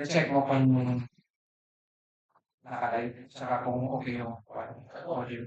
Check mo kung naka-live, saka kung okay yung audio.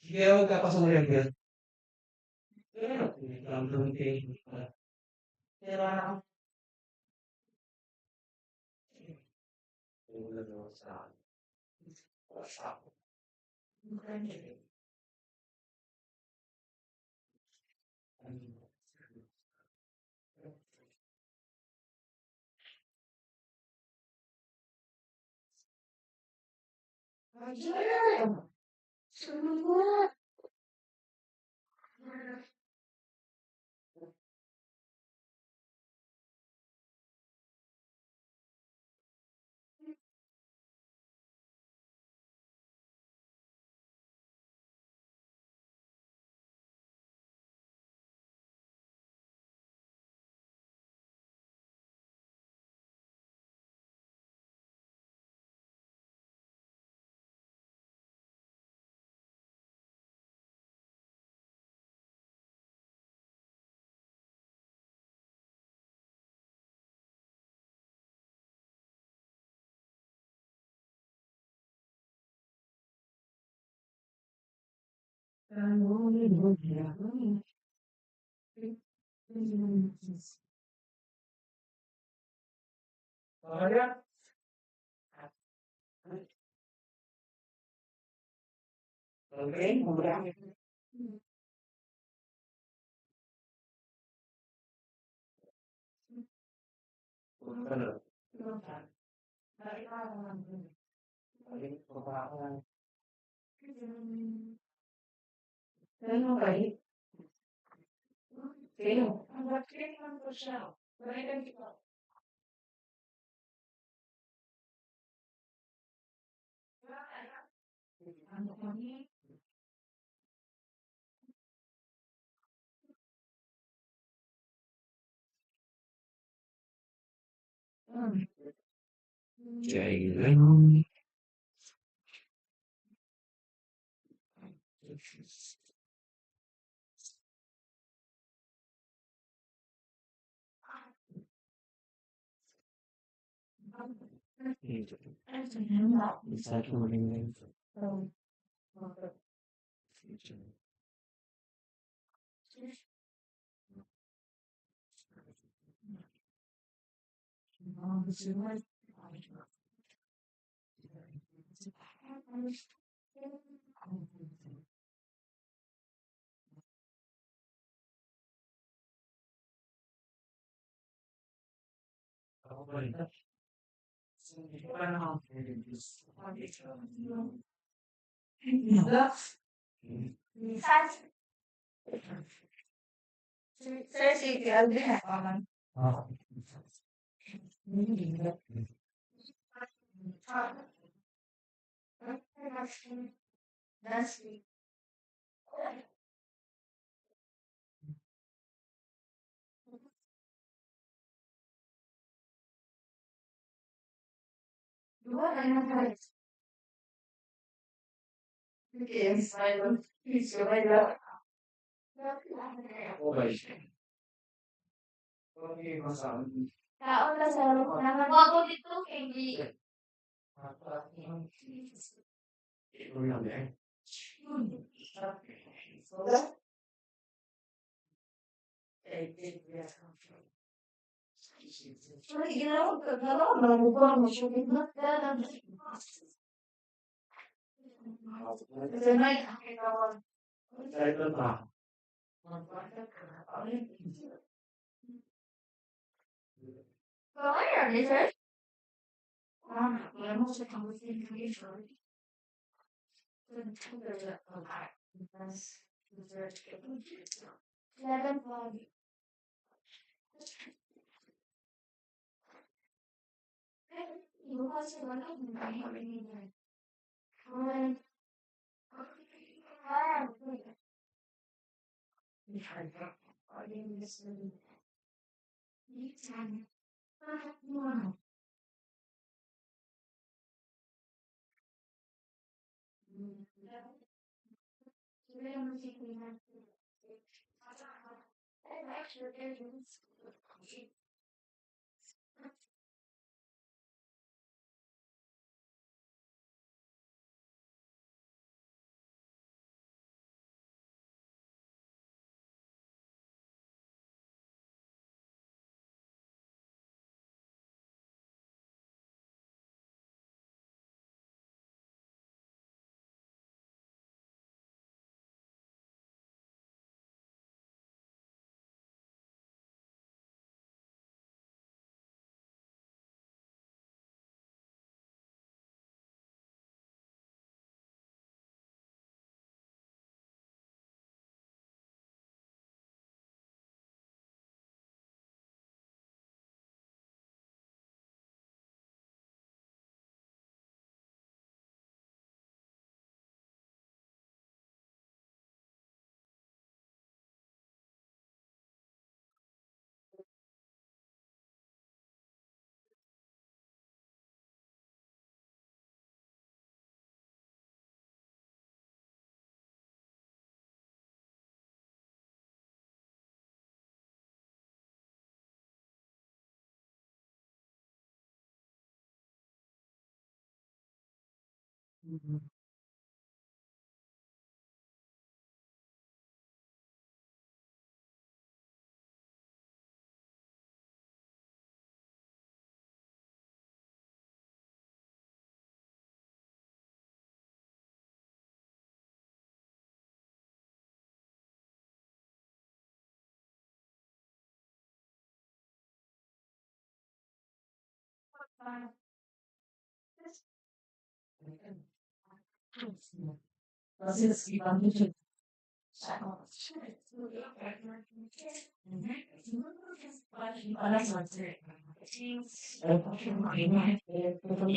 Sige, magkapasok mo yung bill. Okay, Jalen.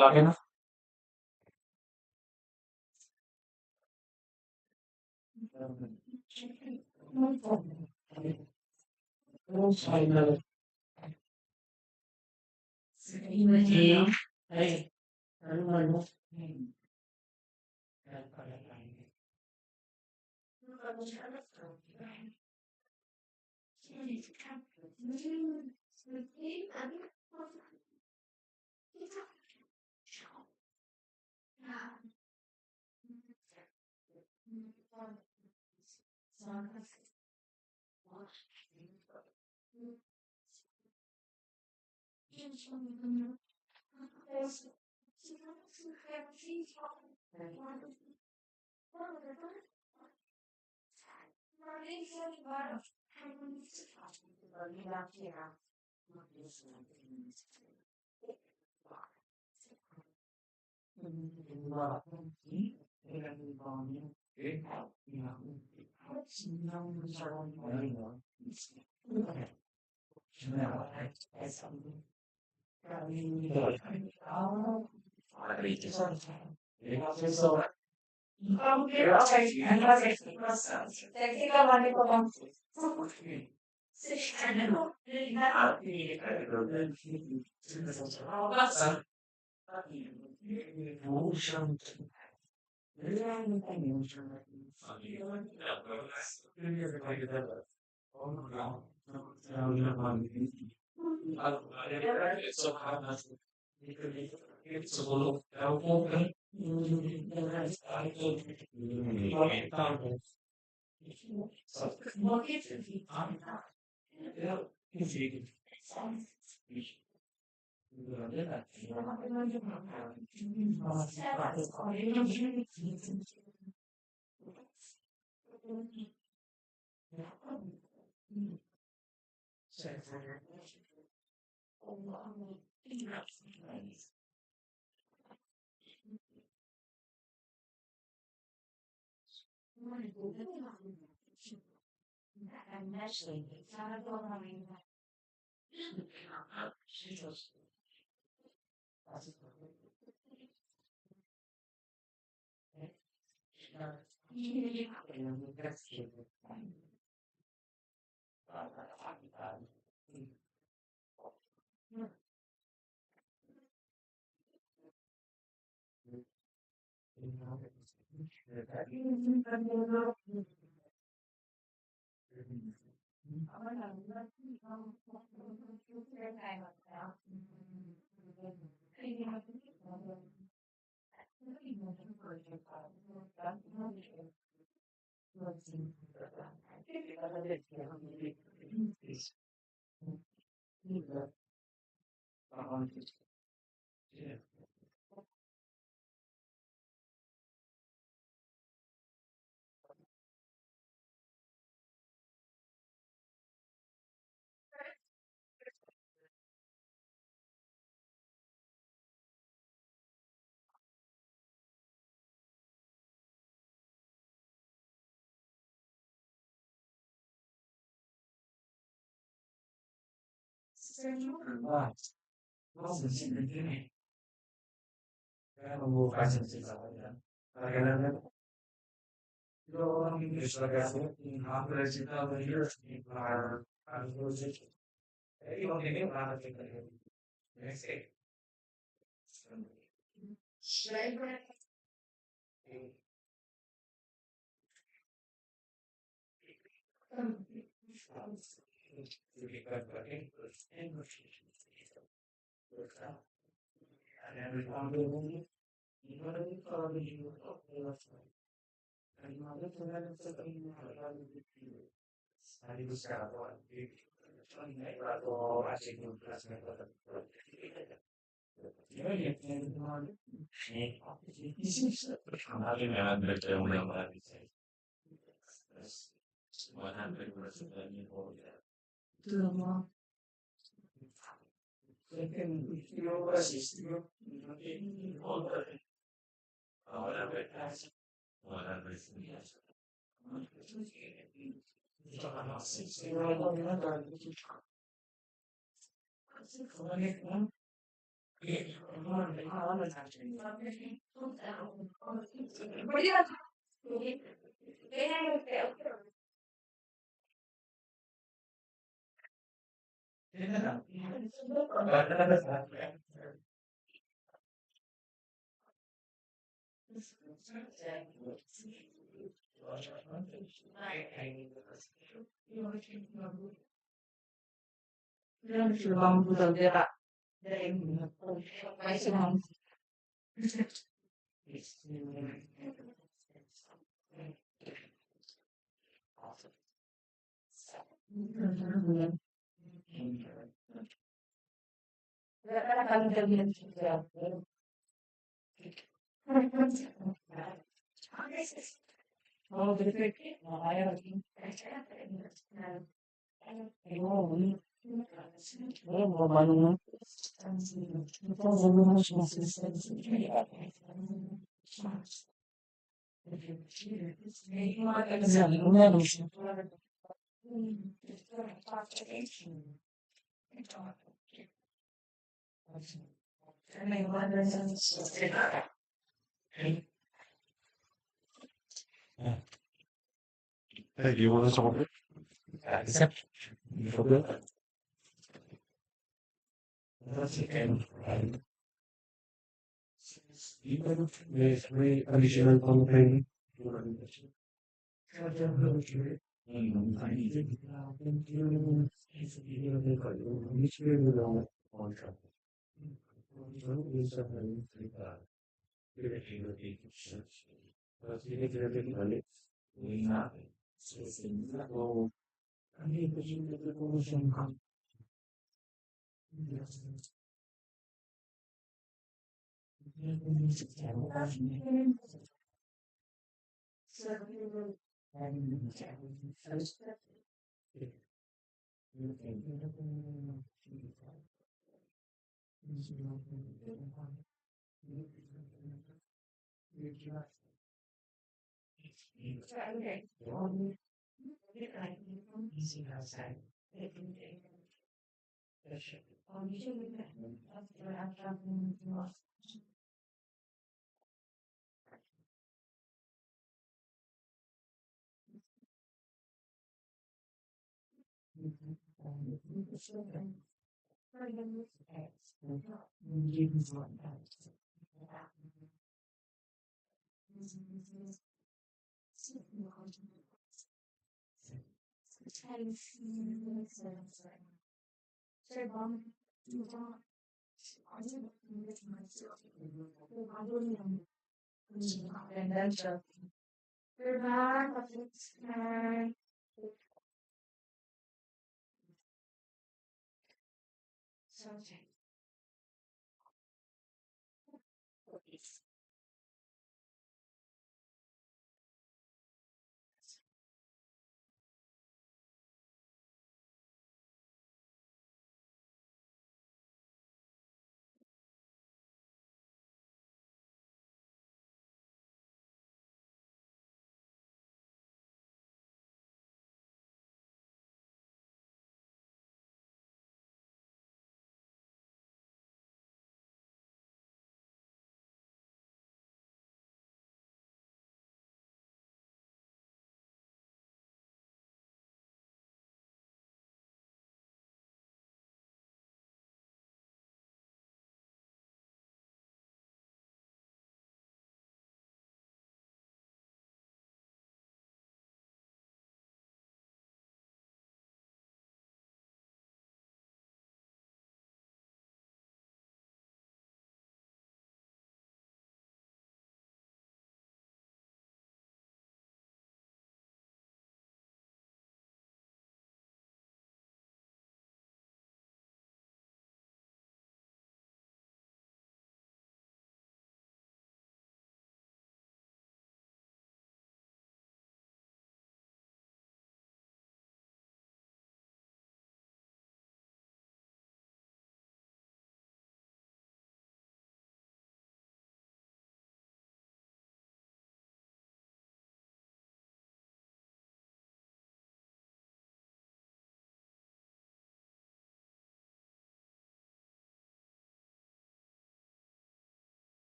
Laki na. Hey, do you want to solve it? Accept. Forget. That's the end. Even with three additional campaign.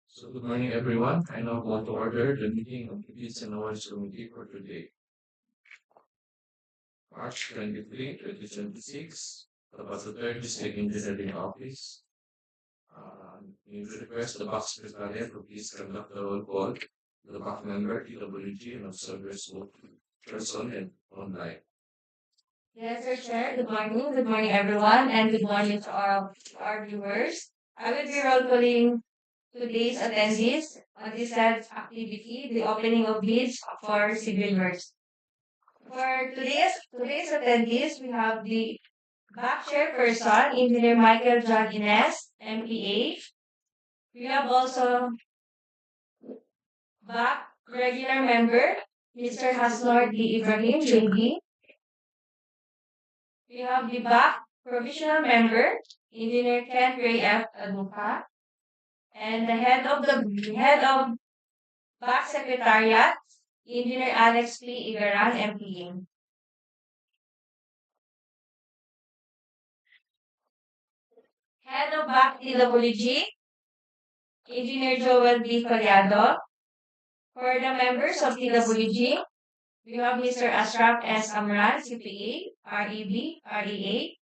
So good morning, everyone. I now call to order the meeting of the Peace and Awards Committee for today, March 23, 2026. About the third district engineering office. We request the box secretariat to please conduct the roll call. The box member, TWG, and observers vote person and online. Yes, sir, Chair. Good morning. Good morning, everyone, and good morning to our viewers. I will be roll calling today's attendees on this said activity, the opening of bids for civil works. For today's attendees, we have the back chairperson, Engineer Michael John Ines, MPA. We have also back regular member, Mr. Hasnor D. Ibrahim, JD. We have the back provisional member, Engineer Ken Ray F. Aduka, and the head of back secretariat, Engineer Alex P. Igaran, MPA. Head of back TWG, Engineer Joel B. Collado. For the members of TWG, we have Mr. Ashraf S. Amran, CPA, REB, REA,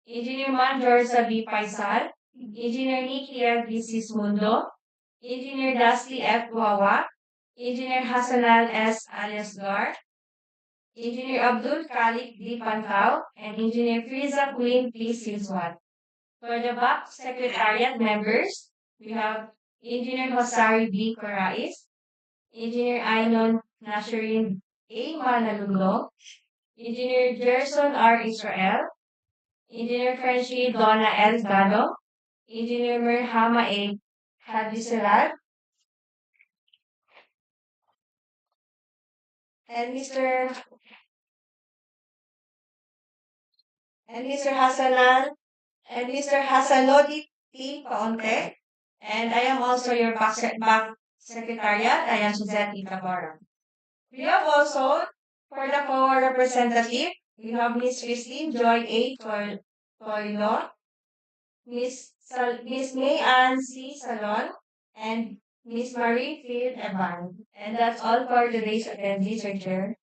Engineer Manjorza B. Paisal, Engineer Nikia B. Sismundo, Engineer Dasli F. Wawa, Engineer Hassanal S. Aliasgar, Engineer Abdul Khalid D. Pantao, and Engineer Friza Queen P. Silswan. For the back secretariat members, we have Engineer Hosari B. Corais, Engineer Ainon Nasherin A. Manalulong, Engineer Gerson R. Israel, Engineer Frenchie Donna L. Gado, Engineer Merhama A. Hadiseral, and and Mr. Hasanodi T. Paonte. And I am also your back secretariat. I am Suzette Itabara. We have also, for the co-representative, we have Miss Christine Joy A. Toyno, Miss May Ann C. Salon, and Miss Marie Phil Evan. And that's all for today's attendees, Sir Chair.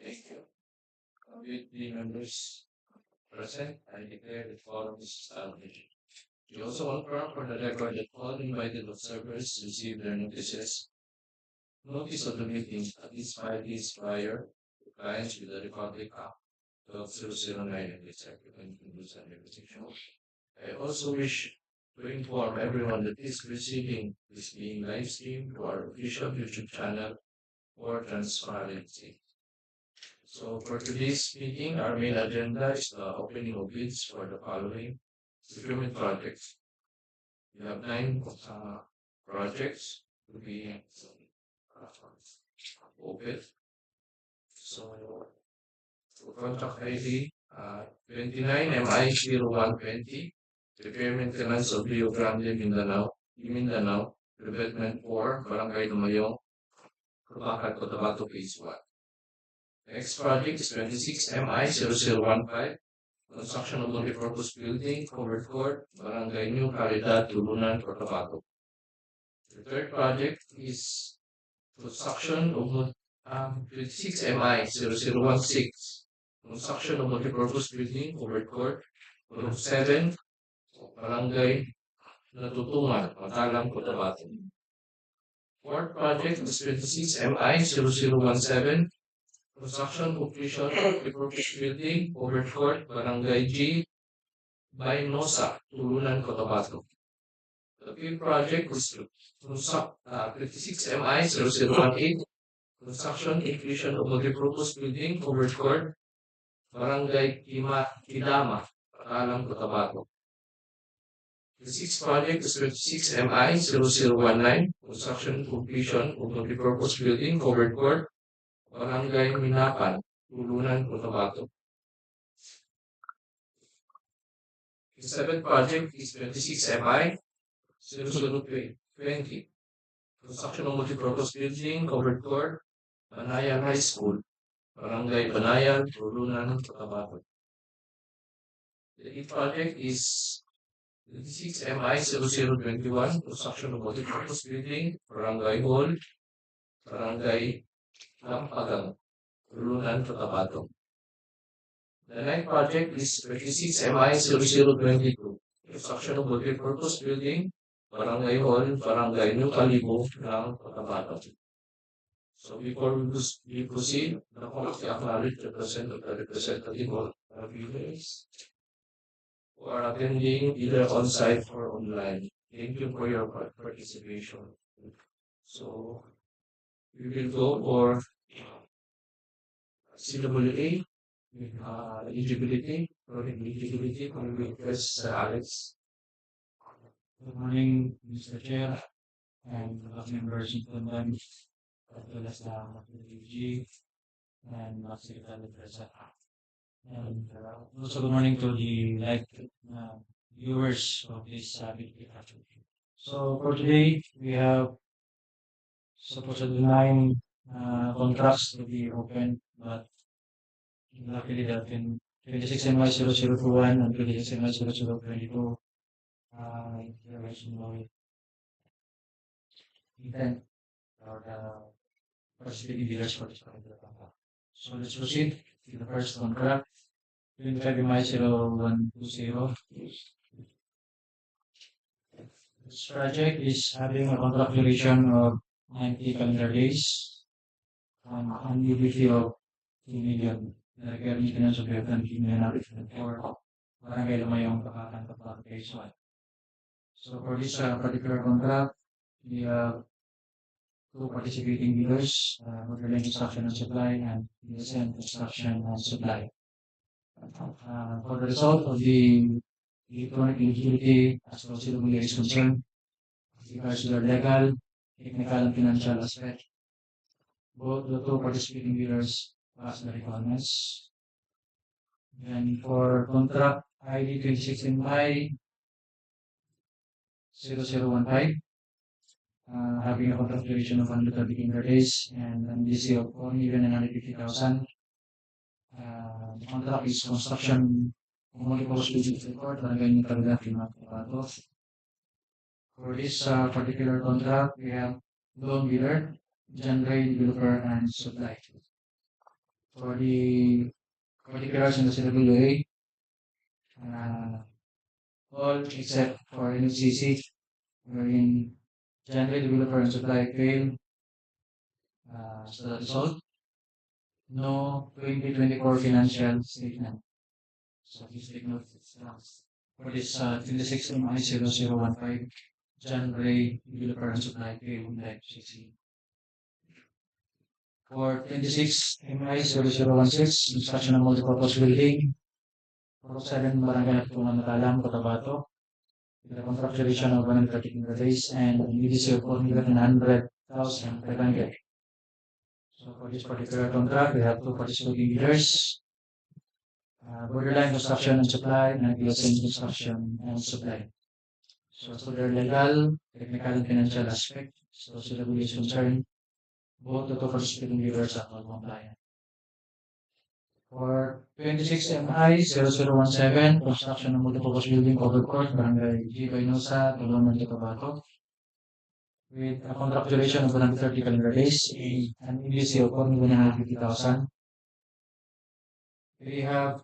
Thank you. With the members present, I declare the forum is established. We also confirm for the record that all invited observers received their notice of the meeting at least 5 days prior, compliance with the Republic Act 12009 and its applicant rules and regulations. I also wish to inform everyone that this proceeding is being live streamed to our official YouTube channel for transparency. So for today's meeting, our main agenda is the opening of bids for the following procurement projects. We have 9 projects to be open. So contract ID 29MI0120, repair maintenance of Rio Grande, Mindanao, REVETMENT 4, Barangay LUMAYONG, KABACAN, Cotabato, Phase 1. Next project is 26MI0015, construction of multipurpose building, covered court, Barangay New CARIDAD, TULUNAN, Cotabato. The third project is construction of 26MI0016, construction of multipurpose building, covered court, Block 7, Barangay Natutungan, MATALAM, Cotabato. Fourth project is 26MI0017, construction completion of multipurpose building, covered court, Barangay G, BAYNOSA, TULUNAN, Cotabato. The fifth project is 26MI0018, construction completion of multipurpose building, covered court, Barangay KIDAMA, MATALAM, Cotabato. The sixth project is 26MI0019, construction completion of multipurpose building, covered court, Barangay MINAPAN, TULUNAN, Cotabato. The seventh project is 26MI0020, construction of multipurpose building, covered court, Banayan High School, Barangay Banayan, TULUNAN, Cotabato. The eighth project is 26MI0021, construction of multipurpose building, Barangay Hall, Barangay Lampagang, TULUNAN, Cotabato. The ninth project is 26MI0022, construction of multipurpose building, Barangay Hall, Barangay New Calibo, Cotabato. So before we proceed, the committee acknowledge the representative of viewers who are attending either on-site or online. Thank you for your participation. So we will go for CWA with eligibility for request Alex. Good morning, Mr. Chair, and members of the bank, as well as the BRGY and Secretary President. And also good morning to the live viewers of this video. So for today, we have supposedly 9 contracts to be open, but luckily there have been 26MI0021 and 26MI0022. There was no intent or participating dealers for this particular contract. So let's proceed with the first contract, 25MI0120. This project is having a contract duration of 90 calendar days and annuity of 2 million. The repair maintenance of F&P MINAPAN for Barangay LUMAYONG, KABACAN, Phase 1. So for this particular contract, we have 2 participating dealers, Borderline Construction and Supply and DSN Construction and Supply. For the result of the electronic eligibility as far as CWA is concerned, regards to their legal, technical, and financial aspect, both the 2 participating dealers pass the requirements. And for contract ID 2016I 0015, having a contract duration of 130 calendar days and an EDC of 1,950,000. The contract is construction multiple species report, Barangay KARIDAD, Cotabato. For this particular contract, we have loan bidder, genre, developer, and supply. For the particulars in the CWA, all except for NFCC, wherein genre, developer, and supply fail. So the result, no 2024 financial statement. So please take note for this 26 MI 0015, genre, developer, and supply fail like 60. For 26 MI 0016, construction of multipurpose building, PUROK 7, Barangay NATUTUNGAN, MATALAM, Cotabato, with a contract duration of 130 days and an EDC of 4,100,000 per barangay. So for this particular contract, we have two participating bidders, Borderline Construction and Supply, and PSN Construction and Supply. So as to their legal, technical, and financial aspect, so CW is concerned, both the two participating bidders are not compliant. For 26 MI 0017, construction of multipurpose building covered court, Barangay BYNOSA, TULUNAN, Cotabato, with a contract duration of 130 calendar days and EDC of 4,150,000. We have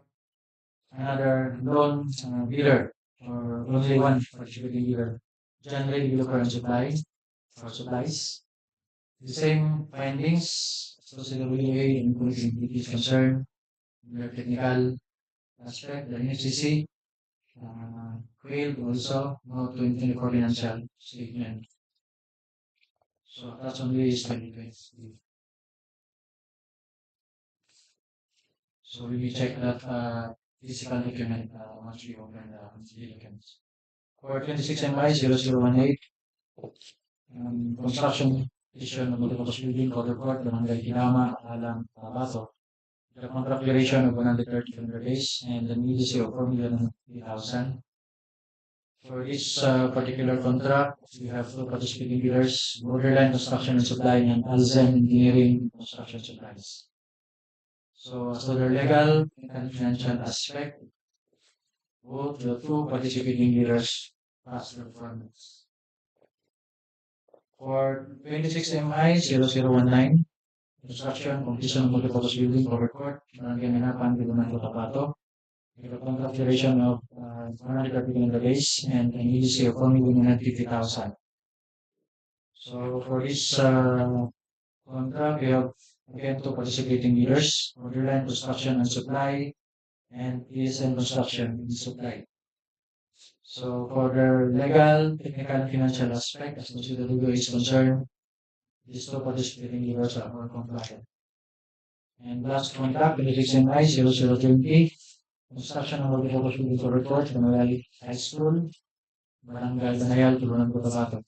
another loan bidder, or only one participating bidder, genre, developer, and supply, or supplies. The same findings, so CWA, including is concerned, their technical aspect, the NFCC, failed also, no 2024 financial statement. So that's only is 2020. So we will check that physical document once we open the documents. For 26 MI 0018, construction issue of multipurpose building covered court, Barangay KIDAMA, MATALAM, Cotabato. The contract duration of 130 calendar days and an EDC of 4,000,000. For this particular contract, we have two participating bidders, Borderline Construction and Supply and Alzen Engineering Construction Supplies. So as to their legal and financial aspect, both the two participating bidders pass the performance. For 26 MI 0019, construction, completion of multipurpose building covered court, Barangay MINAPAN, Cotabato, with a contract duration of 130 calendar days and an EDC of 1,150,000. So for this contract, we have again two participating bidders, Borderline Construction and Supply, and PSN Construction and Supply. So for their legal, technical, and financial aspect, as the CWA is concerned, these two participating bidders are all compliant. And last contract, 26 MI 0020, construction of multipurpose building for report, Banayal High School, Barangay Banayal, TULUNAN, Cotabato,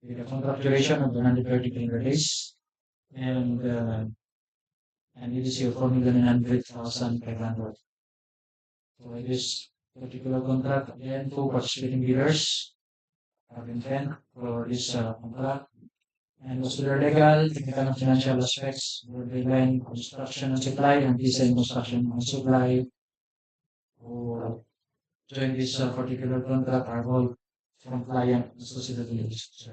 with a contract duration of 130 calendar days and an EDC of 4,900,000 per hundred. For this particular contract, again, two participating bidders have been sent for this contract. And as to their legal, technical, and financial aspects, Borderline Construction and Supply and PSN Construction and Supply who join this particular contract are all compliant associated with this.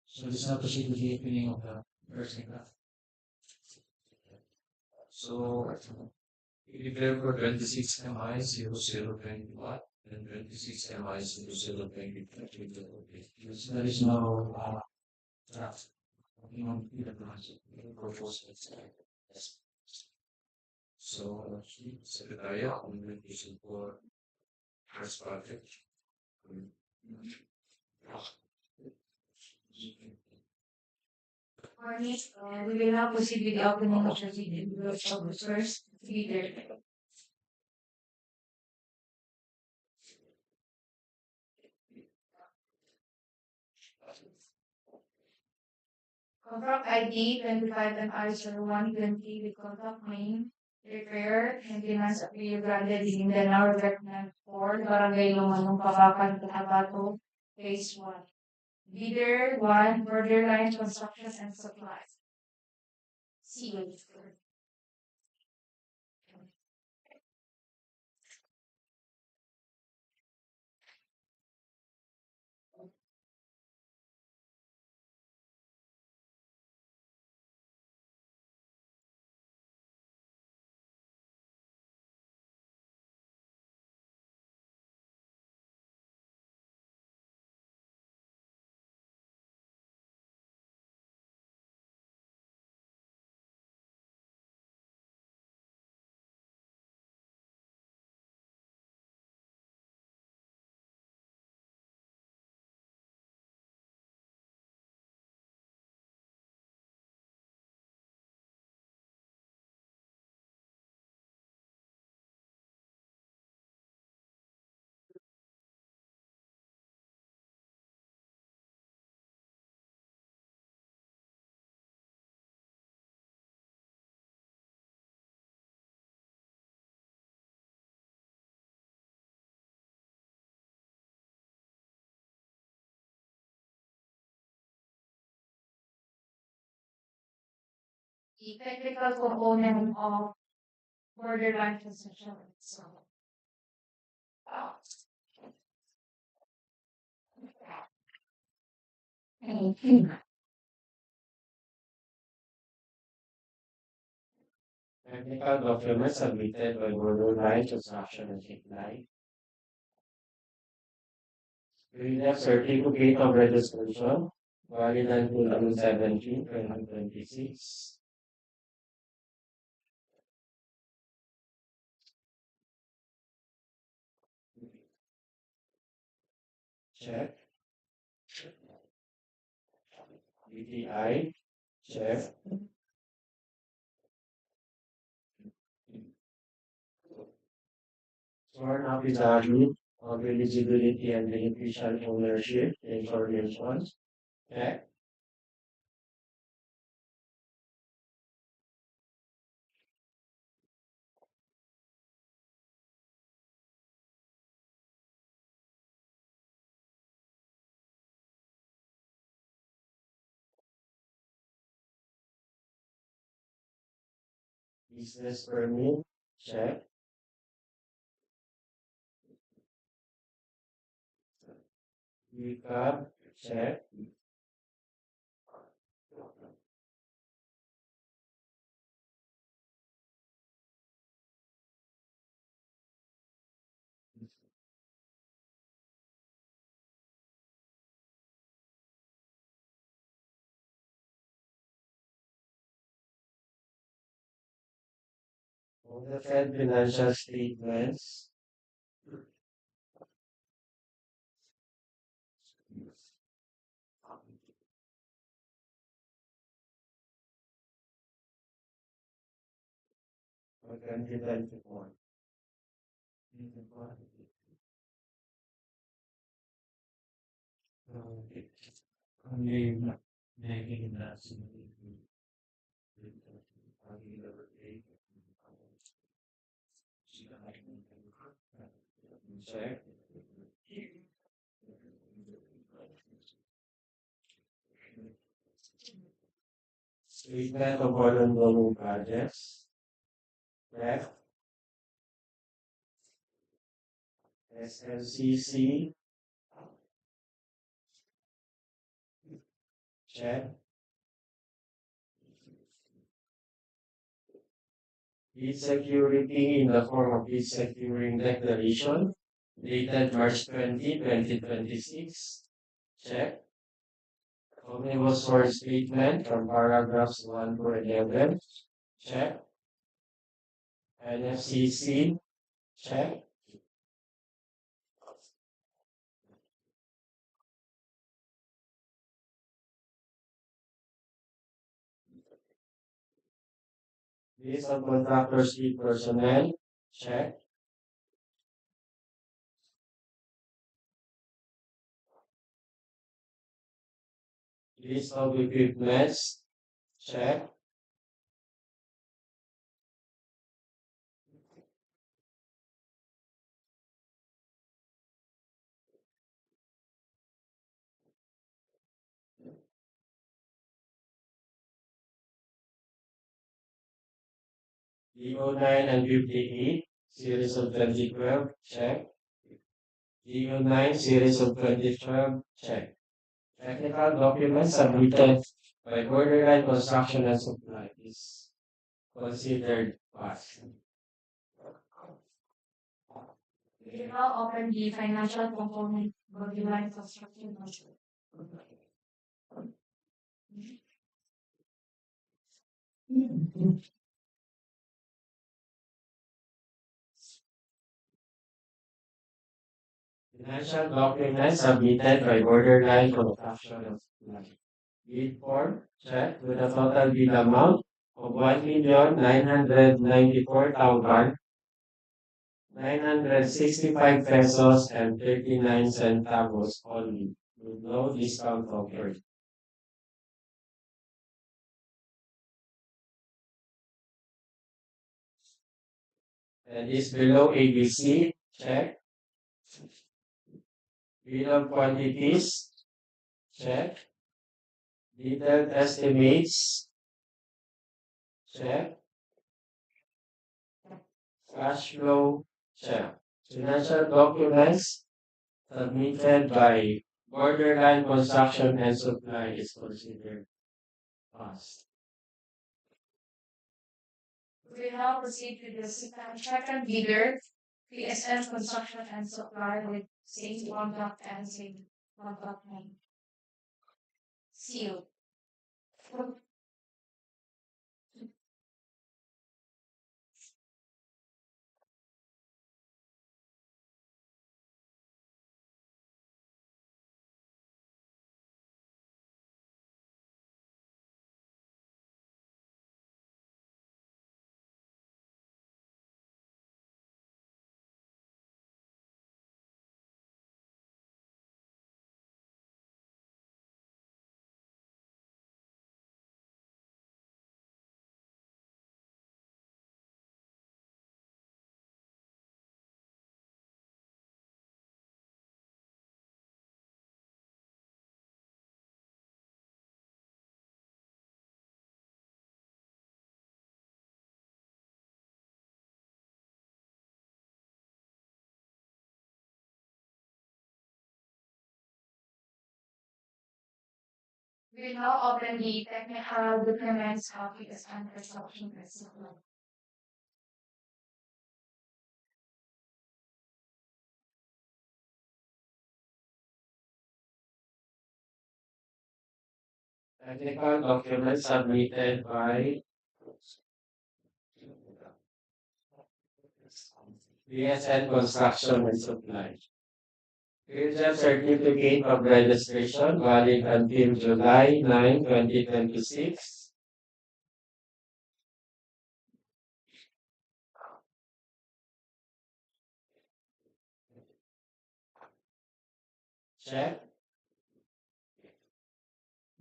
So this now proceed with the opening of the first contract. So we declare for 26 MI 0021 and 26 MI 0022. There is no draft. Yes. So, Secretariat, communication for first project. Morning. We will now proceed with the opening of the first bidder. Contract ID 25 MR 0120 with contract name Repair, Maintenance of Rio Grande de Mindanao Revetment 4, Barangay LUMAYONG, KABACAN, Cotabato, Phase 1. Bidder 1, Borderline Construction and Supplies. See you. The technical component of borderline construction. So, Technical documents submitted by borderline construction and supply. Reader certificate of registration, valid until June 17, 2026. Check. DTI, check. Sworn affidavit of eligibility and beneficial ownership information, check. Business permit, check. Recap, check. On the Fed financial statements, for 2024. Only making that. Check. Statement of ongoing projects. Check. SLCC. Check. Bid security in the form of bid securing declaration dated March 20, 2026. Check. Omnibus source statement from paragraphs 1 to 11. Check. NFCC. Check. List of contractors lead personnel. Check. List of equipments. Check. DO9 and 58, series of 2012, check. DO9, series of 2012, check. Technical documents submitted by Borderline Construction and Supply is considered passed. We will now open the financial component of the line construction budget. Financial documents submitted by Borderline Construction and Supply. Bid form, check with a total bid amount of 1,994,965 pesos and 39 centavos only, with no discount offered. And is below ABC, check. Bill of quantities, check. Detailed estimates, check. Cash flow, check. Financial documents submitted by Borderline Construction and Supply is considered passed. We will now proceed to the second bidder, PSM Construction and Supply with same contract and same contract name. Seal. We will now open the technical documents of PSM Construction and Supply. Technical documents submitted by BSN Construction and Supply. Field certificate of registration valid until July 9, 2026. Check.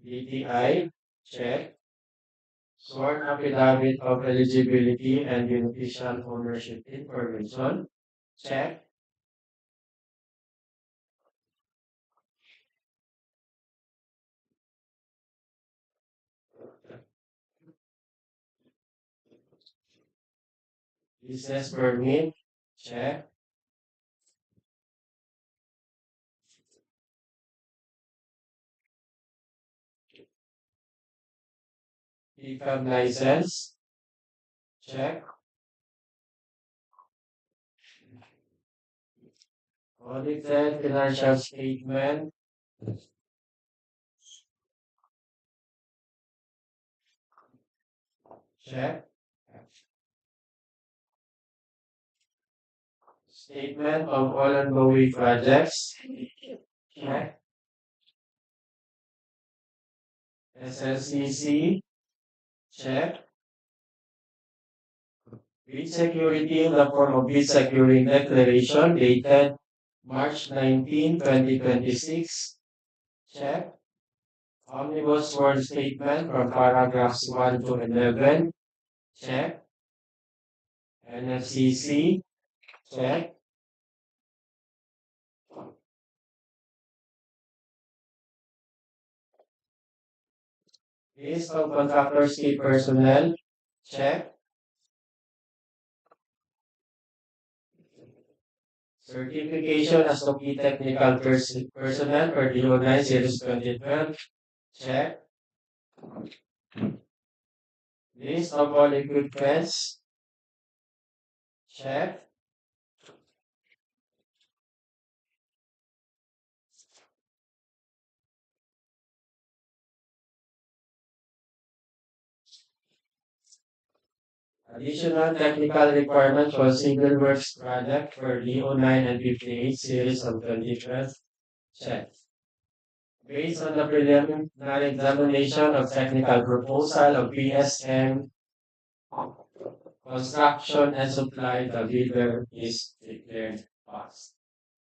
DTI, check. Sworn affidavit of eligibility and beneficial ownership information, check. Business permit, check. Income license, check. Audited financial statement, check. Statement of all ongoing projects, check. SLCC, check. Bid security in the form of bid securing declaration dated March 19, 2026, check. Omnibus sworn statement from paragraphs 1 to 11, check. NFCC, check. List of contractors key personnel, check. Certification as to key technical personnel for DO9 Series 2012. Check. List of all equipments. Check. Additional technical requirements for civil works project for DO9 and 58 series of 2012. Check. Based on the preliminary examination of technical proposal of PSM construction and supply, the bidder is declared passed.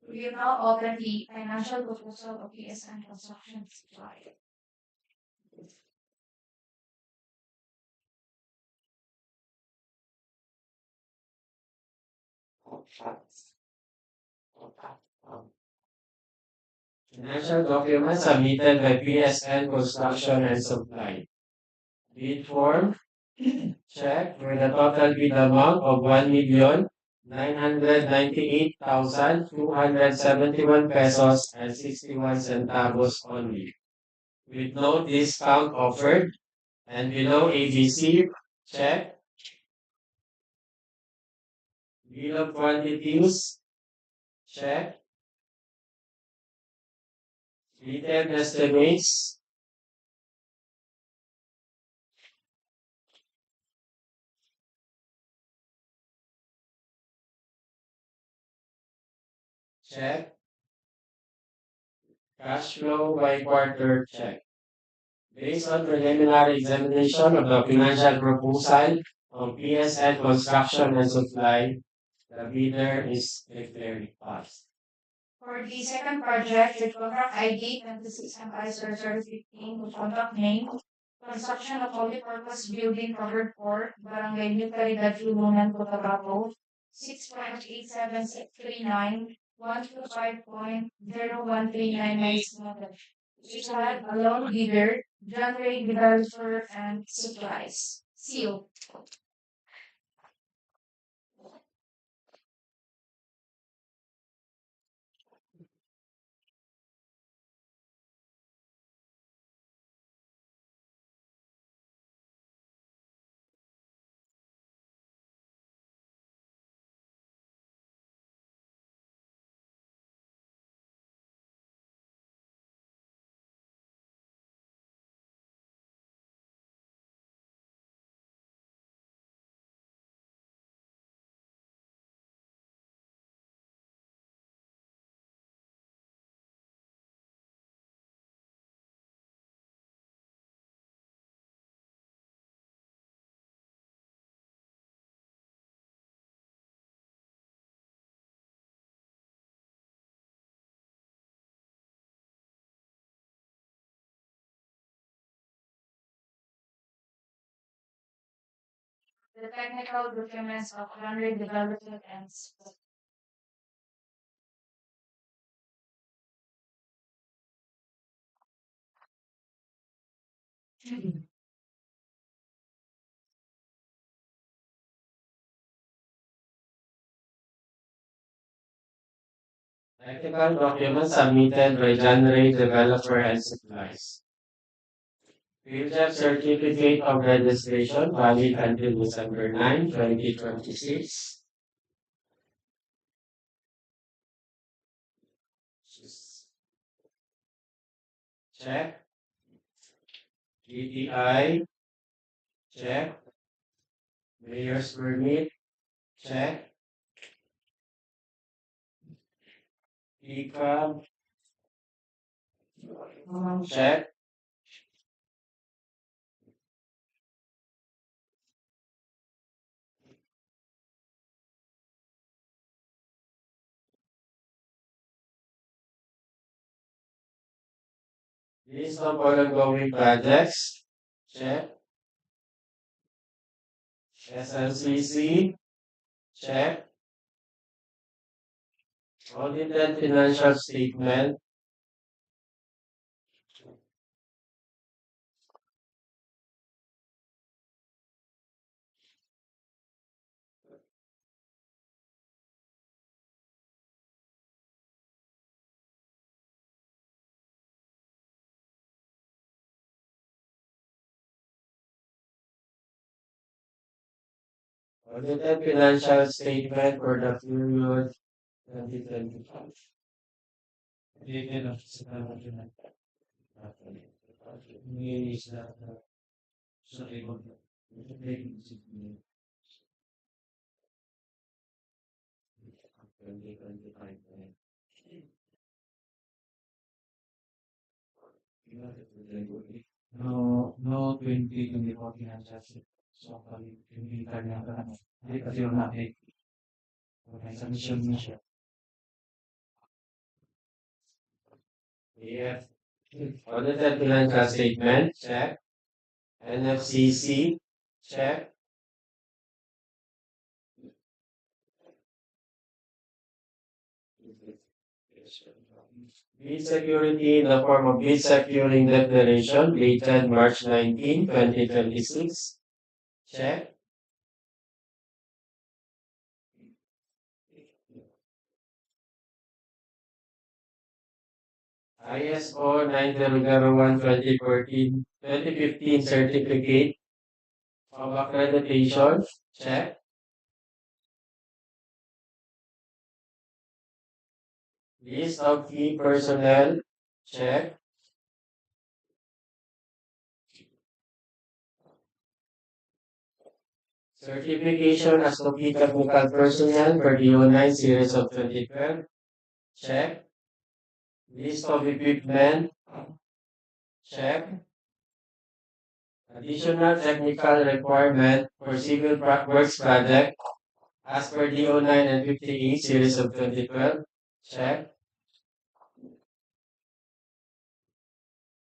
We will now open the financial proposal of PSN Construction Supply. Financial documents submitted by PSN Construction and Supply. Bid form. Check with a total bid amount of 1,998,271 pesos and 61 centavos only, with no discount offered. And below ABC, check. Bill of quantities, check. Detailed estimates, check. Cash flow by quarter, check. Based on preliminary examination of the financial proposal of PSN Construction and Supply, the bidder is declared passed. For the second project, the contract ID 26MI0015 with contract name, construction of multi-purpose building covered for Barangay New CARIDAD, TULUNAN, Cotabato, 6.87639, 125.01399, which had a loan bidder, John Ray Developer and Supplies. Seal. The technical documents of GRANDE development and Technical documents submitted by John Ray Developer and Supplies. PhilJEP Certificate of Registration valid until December 9, 2026. Check. DTI. Check. Mayor's permit. Check. PCAB. Check. List of ongoing projects. Check. SLCC. Check. Audited financial statement. Audited financial statement for the period 2025. Dated of September 29. Release that sa record. No 2024 financial. So, kali yung intern na ka na. Hindi kasi yung natin. Okay, submission mo siya. Yeah. Audited financial statement, check. NFCC, check. Bid security in the form of bid securing declaration dated March 19, 2026. Check. ISO 9001 2015 certificate of accreditation. Check. List of key personnel. Check. Certification as to key technical personnel for DO9 series of 2012. Check. List of equipment. Check. Additional technical requirement for civil works project as per DO9 and 58 series of 2012. Check.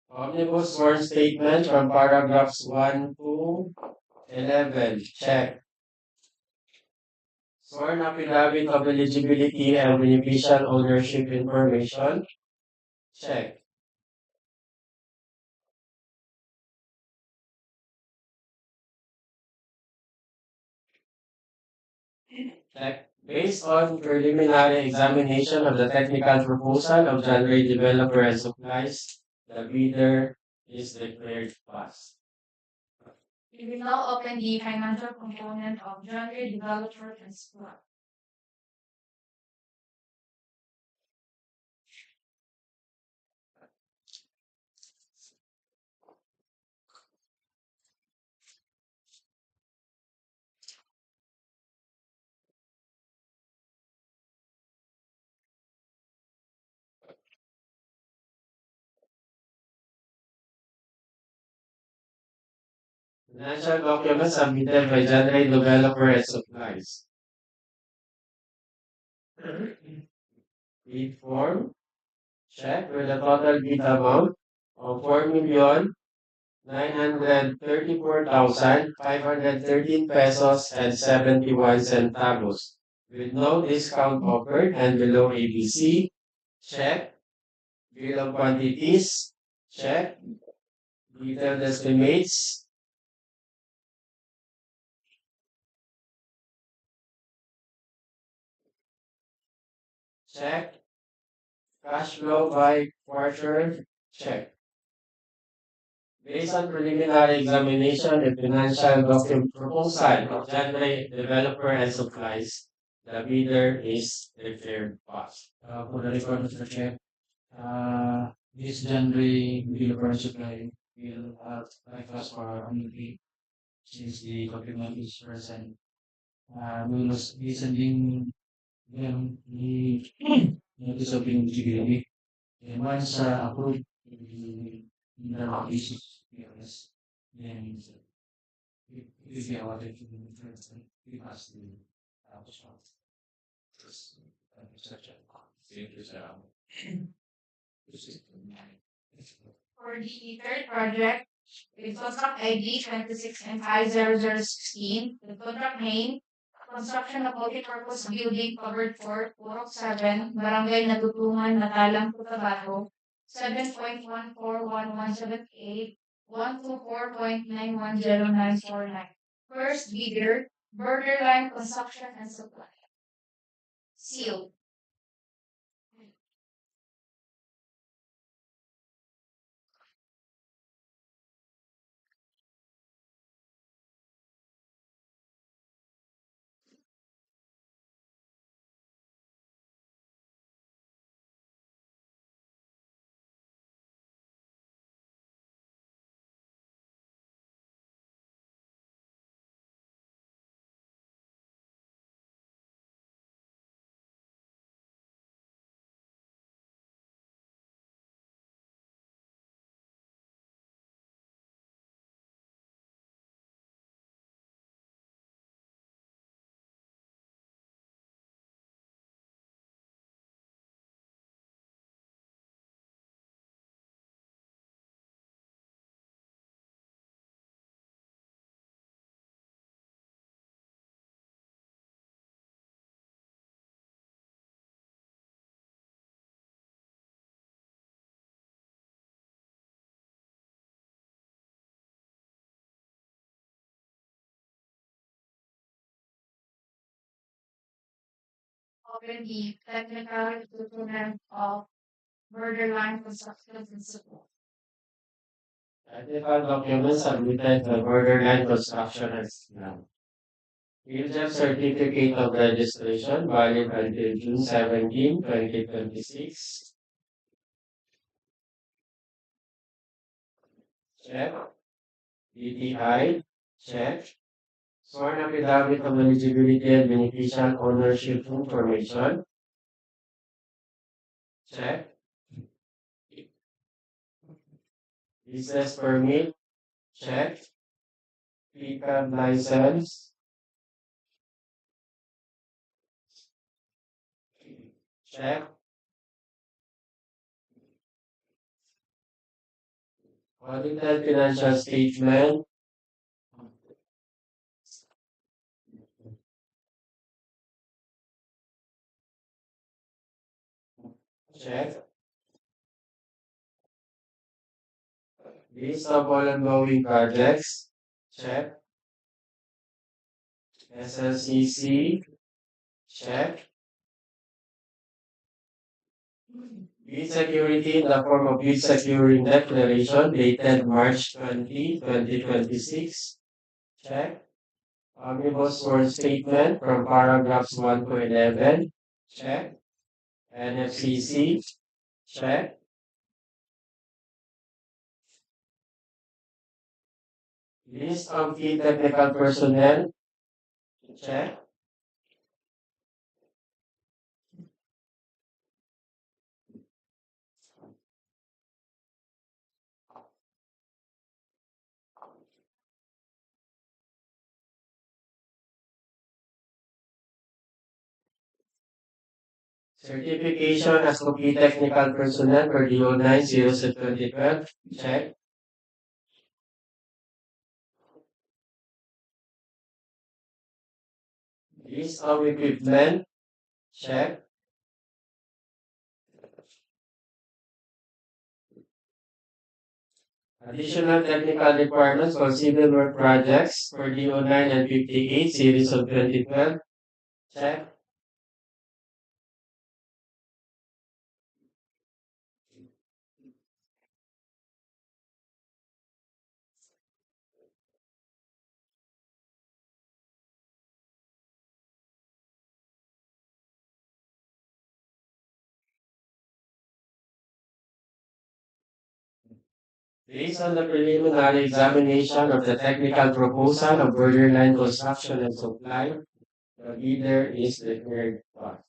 Omnibus sworn statement from paragraphs 1 to 11. Check. Sworn affidavit of eligibility and beneficial ownership information. Check. Check. Based on preliminary examination of the technical proposal of January Developer and Supplies, the bidder is declared passed. We will now open the financial component of January Developer and Supply. Financial documents submitted by January Developer and Supplies. Bid form. Check with the total bid amount of 4,934,513 pesos and 71 centavos with no discount offered and below ABC. Check. Bill of quantities. Check. Detailed estimates. Check. Cash flow by quarter. Check. Based on preliminary examination and financial document proposal of January Developer and Supplies, the bidder is declared passed. For the record, Mr. Chair, this January Developer and Supply will have breakfast for only since the document is present. We will be sending them the notice of eligibility. And once approved, the basis, yes, then it will be awarded to the influencer. We must the response. For the third project, with contract ID 26M50016, the contract name, construction of multipurpose building covered for PUROK 7, Barangay Natutungan, MATALAM, Cotabato, 7.141178, 124.910949. First bidder, Borderline Construction and Supply. Sealed. open the technical document of borderline construction and support. Technical documents submitted by borderline construction and plan. PhilJEP certificate of registration valid until June 17, 2026. Check. DTI. Check. Sworn affidavit of eligibility and beneficial ownership information. Check. Business permit. Check. PCAB license. Check. Audited financial statement. Check. List of all ongoing projects. Check. SLCC. Check. Bid security in the form of bid securing declaration dated March 20, 2026. Check. Omnibus sworn statement from paragraphs 1 to 11. Check. NFCC. Check. List of key technical personnel. Check. Certification as complete technical personnel for DO 9/0/2012. Check. List of equipment. Check. Additional technical requirements for civil work projects for DO 9 and 58 series of 2012. Check. Based on the preliminary examination of the technical proposal of borderline construction and supply, the bidder is declared pass.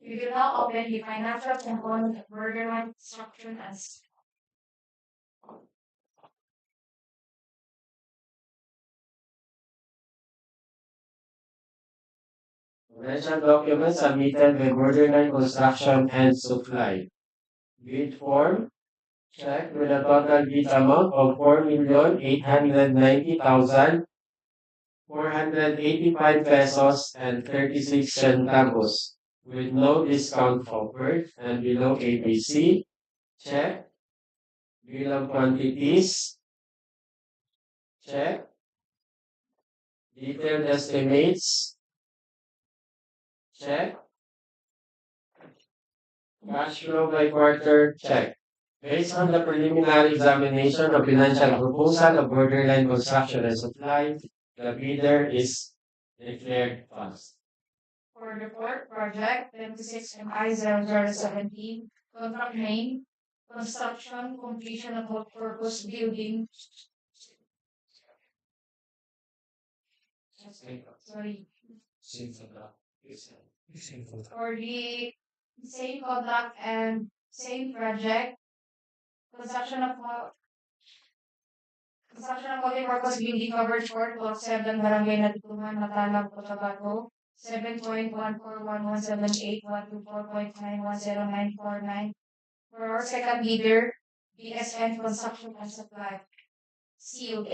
We will now open the financial component of borderline construction and Financial documents submitted by borderline construction and supply. Bid form. Check with a total bid amount of 4,890,485 pesos and 36 centavos with no discount offered and below ABC. Check. Bill of quantities. Check. Detailed estimates. Check. Cash flow by quarter. Check. Based on the preliminary examination of financial proposal of borderline construction and supply, the bidder is declared pass. for the fourth project, 26MI0017, contract name, construction, completion of multi-purpose building. Sorry. For the same contract and same project, construction of multi-purpose building covered 4-7 Barangay Natutungan, MATALAM, Cotabato, 7.141178.124.910949 for our second bidder, BSN Construction and Supply. Sealed.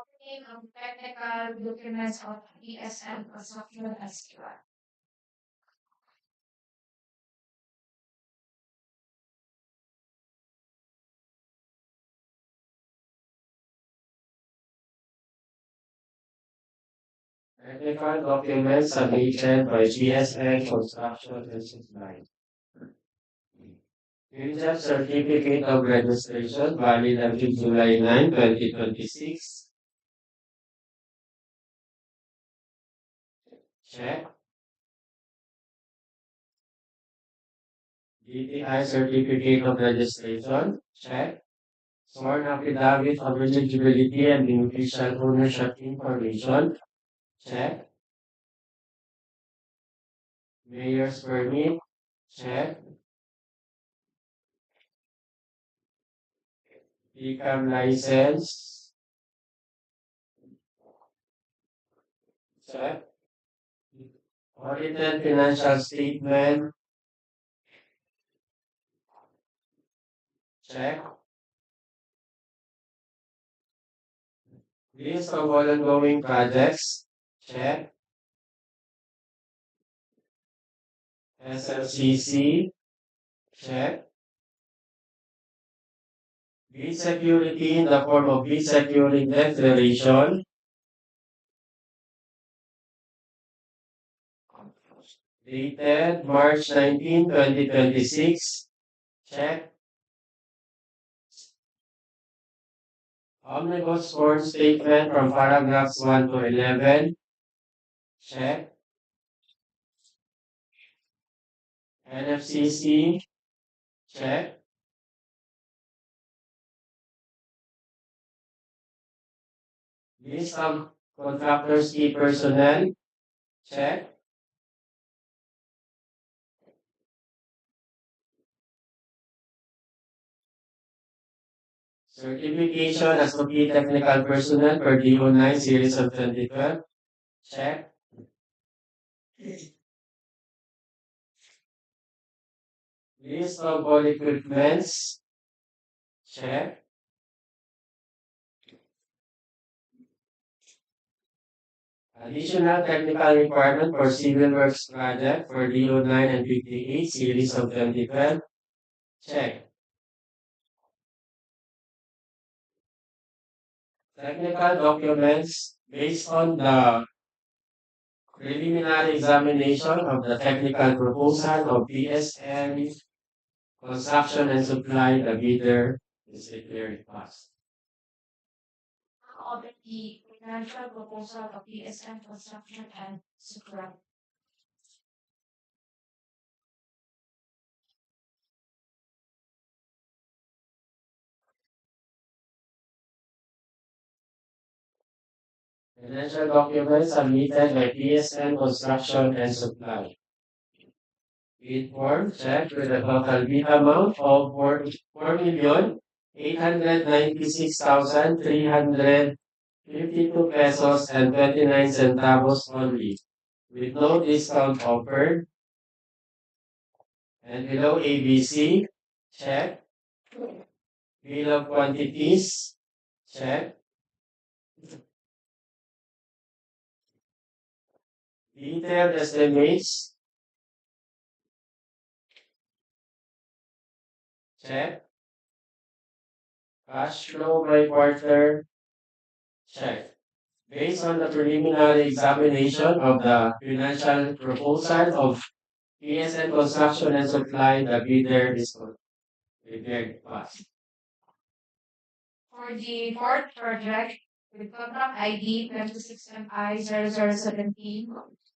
Opening of technical documents of ESM construction SQL. Technical documents submitted by GSN Construction and Supply. Future Certificate of Registration valid until July 9, 2026. Check. DTI Certificate of Registration. Check. Sworn Affidavit of Eligibility and Beneficial Ownership Information. Check. Mayor's Permit. Check. Income License. Check. Audited Financial Statement. Check. List of all ongoing projects. Check. SLCC. Check. Bid security in the form of bid security declaration. Dated March 19, 2026. Check. Omnibus form statement from paragraphs 1 to 11. Check. NFCC. Check. List of contractors key personnel. Check. Certification as to key technical personnel per DEO 9 series of 2012. Check. List of all equipments. Check. Additional technical requirement for civil works project for DEO 9 and 58 series of 2012. Check. Technical documents based on the preliminary examination of the technical proposal of PSN Construction and Supply, the bidder is declared passed. Of the financial proposal of ESM construction and supply. Financial documents submitted by PSN Construction and Supply. Bid form check with a total bid amount of 4,896,352 pesos and 29 centavos only, with no discount offered. And below ABC, check. Bill of quantities, check. Detailed estimates, check. Cash flow by quarter, check. Based on the preliminary examination of the financial proposal of PSN Construction and Supply, the bidder is declared passed. For the fourth project, with contract ID 26MI0017,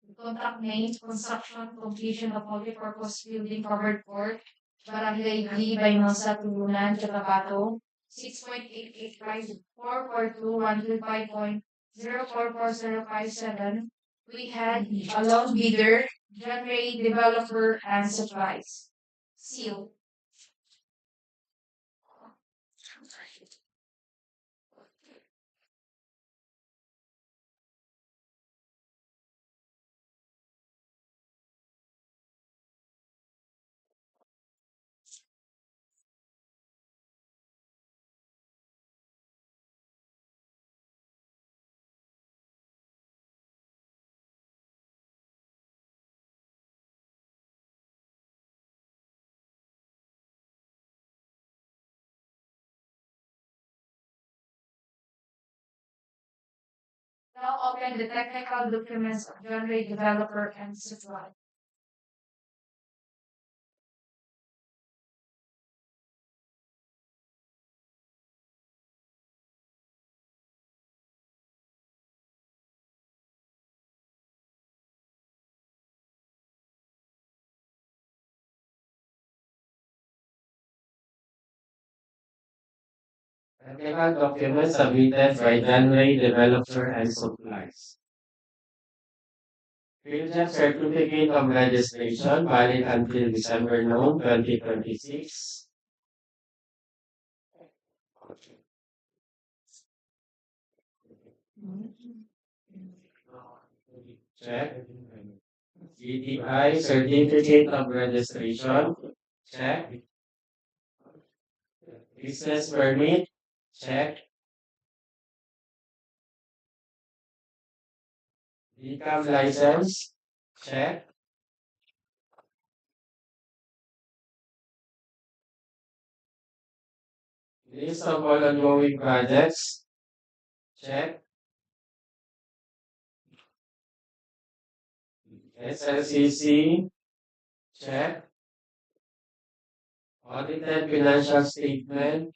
with contract name Construction Completion of Multipurpose Building Covered Court, Barangay BAYNOSA, TULUNAN, Cotabato, 6.885125.044057. We had a loan bidder, John Ray Developer and Supplies. Seal. Now open the technical documents of genre developer and supply. Technical documents submitted by genre developer and supplies. PhilJet Certificate of Registration valid until December 9, 2026. Check. GTI Certificate of Registration. Check. Business permit. Check. Income license. Check. List of all ongoing projects. Check. SLCC. Check. Audited financial statement.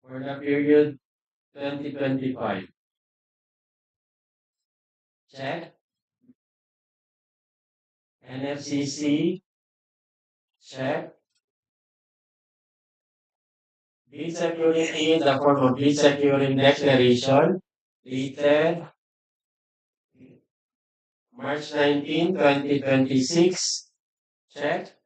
For the period 2025. Check. NFCC. Check. Bid security in the form of bid securing declaration dated March 19, 2026. Check.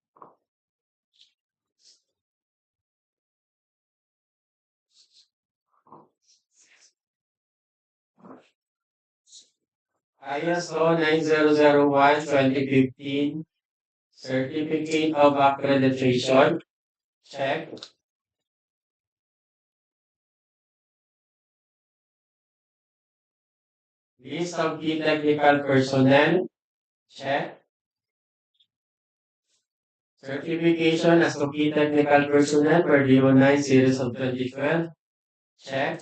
ISO 9001-2015 Certificate of Accreditation. Check. List of key technical personnel. Check. Certification as to key technical personnel per DEO 9 series of 2012. Check.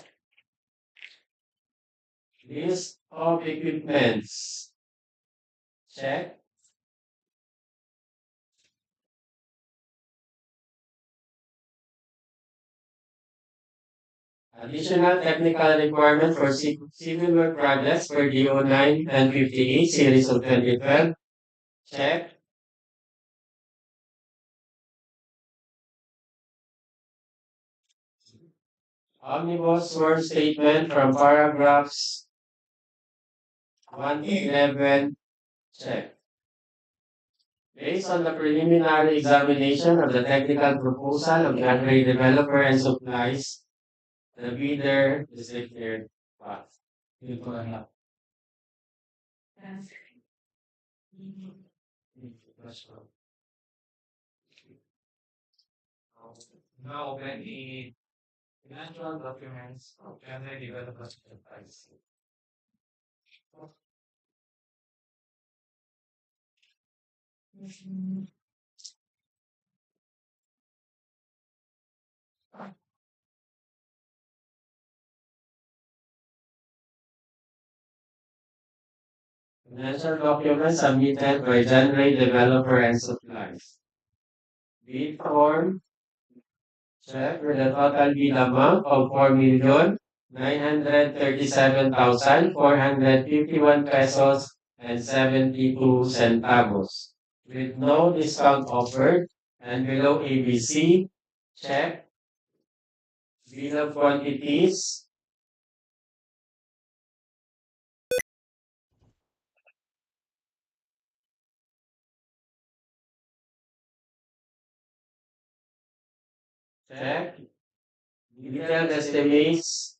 List of equipments. Check. Additional technical requirement for civil work projects per DO 9 and 58 series of 2012. Check. Omnibus sworn statement from paragraphs 1 to 11. Check. Based on the preliminary examination of the technical proposal of genre developer and supplies, the bidder is declared pass. Yun po lang lang. Now open the financial documents of genre developers and supplies. Financial documents submitted by genre developer and supplies. Bid form. Check with the total bid amount of 4,937,451 pesos and 72 centavos. With no discount offered and below ABC. Check. Bill of quantities. Check. Detailed estimates.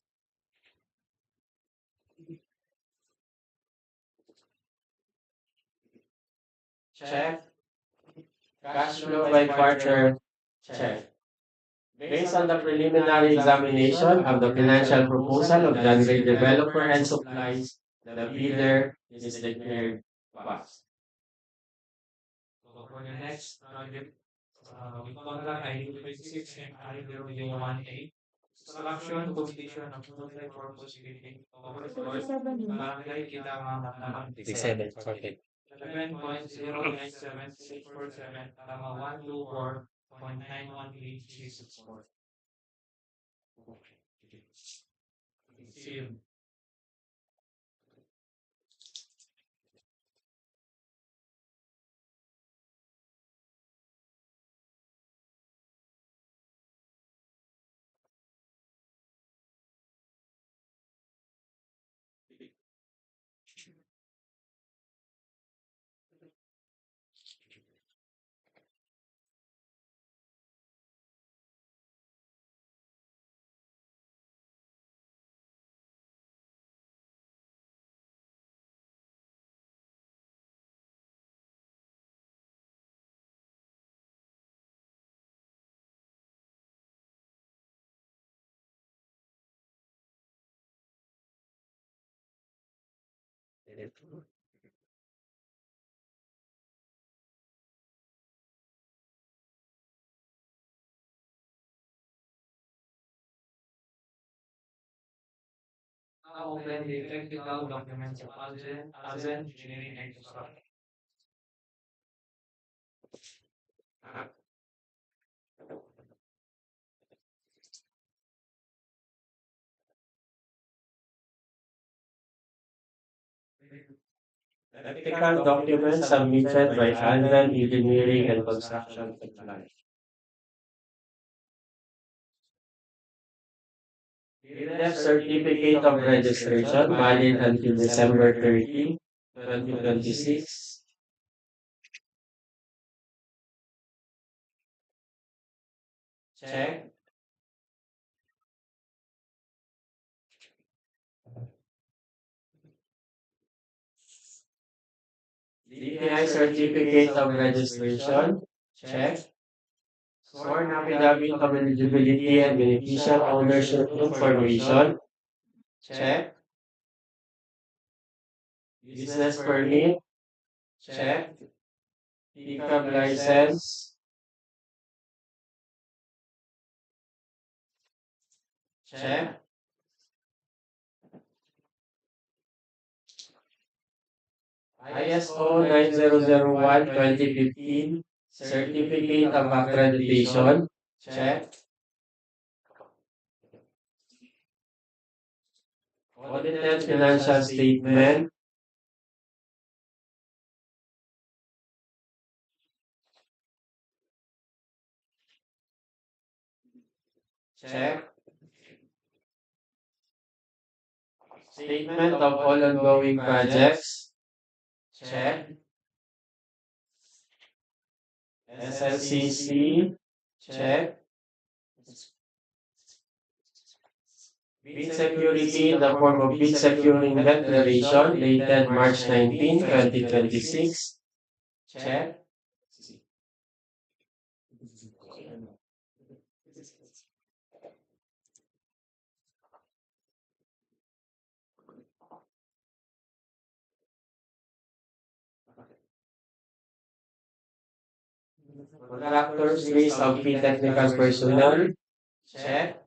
Check. Cash flow by quarter. Check. Based on the preliminary examination of the financial proposal of genre developer and supplies, the bidder is declared pass. for the next project with contract ID 26 and I001A. Construction, completion of multi-purpose building over floors, Barangay KIDAMA, MATALAM. 11.097647, 124.91834. See you. Now open the technical documents of ASEN Engineering and Construction. Technical documents submitted by ASEN Engineering and Construction Technology. PDF Certificate of Registration valid until December 30, 2026. Check. DPI Certificate of Registration. Check. Sworn Affidavit of Eligibility and Beneficial Ownership Information. Check. Business Permit. Check. Pickup License. Check. ISO 9001-2015 Certificate of Accreditation. Check. Audited Financial Statement. Check. Statement of all ongoing projects. Check. SLCC. Check. Bid security in the form of bid securing declaration dated March 19, 2026. Check. Contractors list of key technical personnel. Check.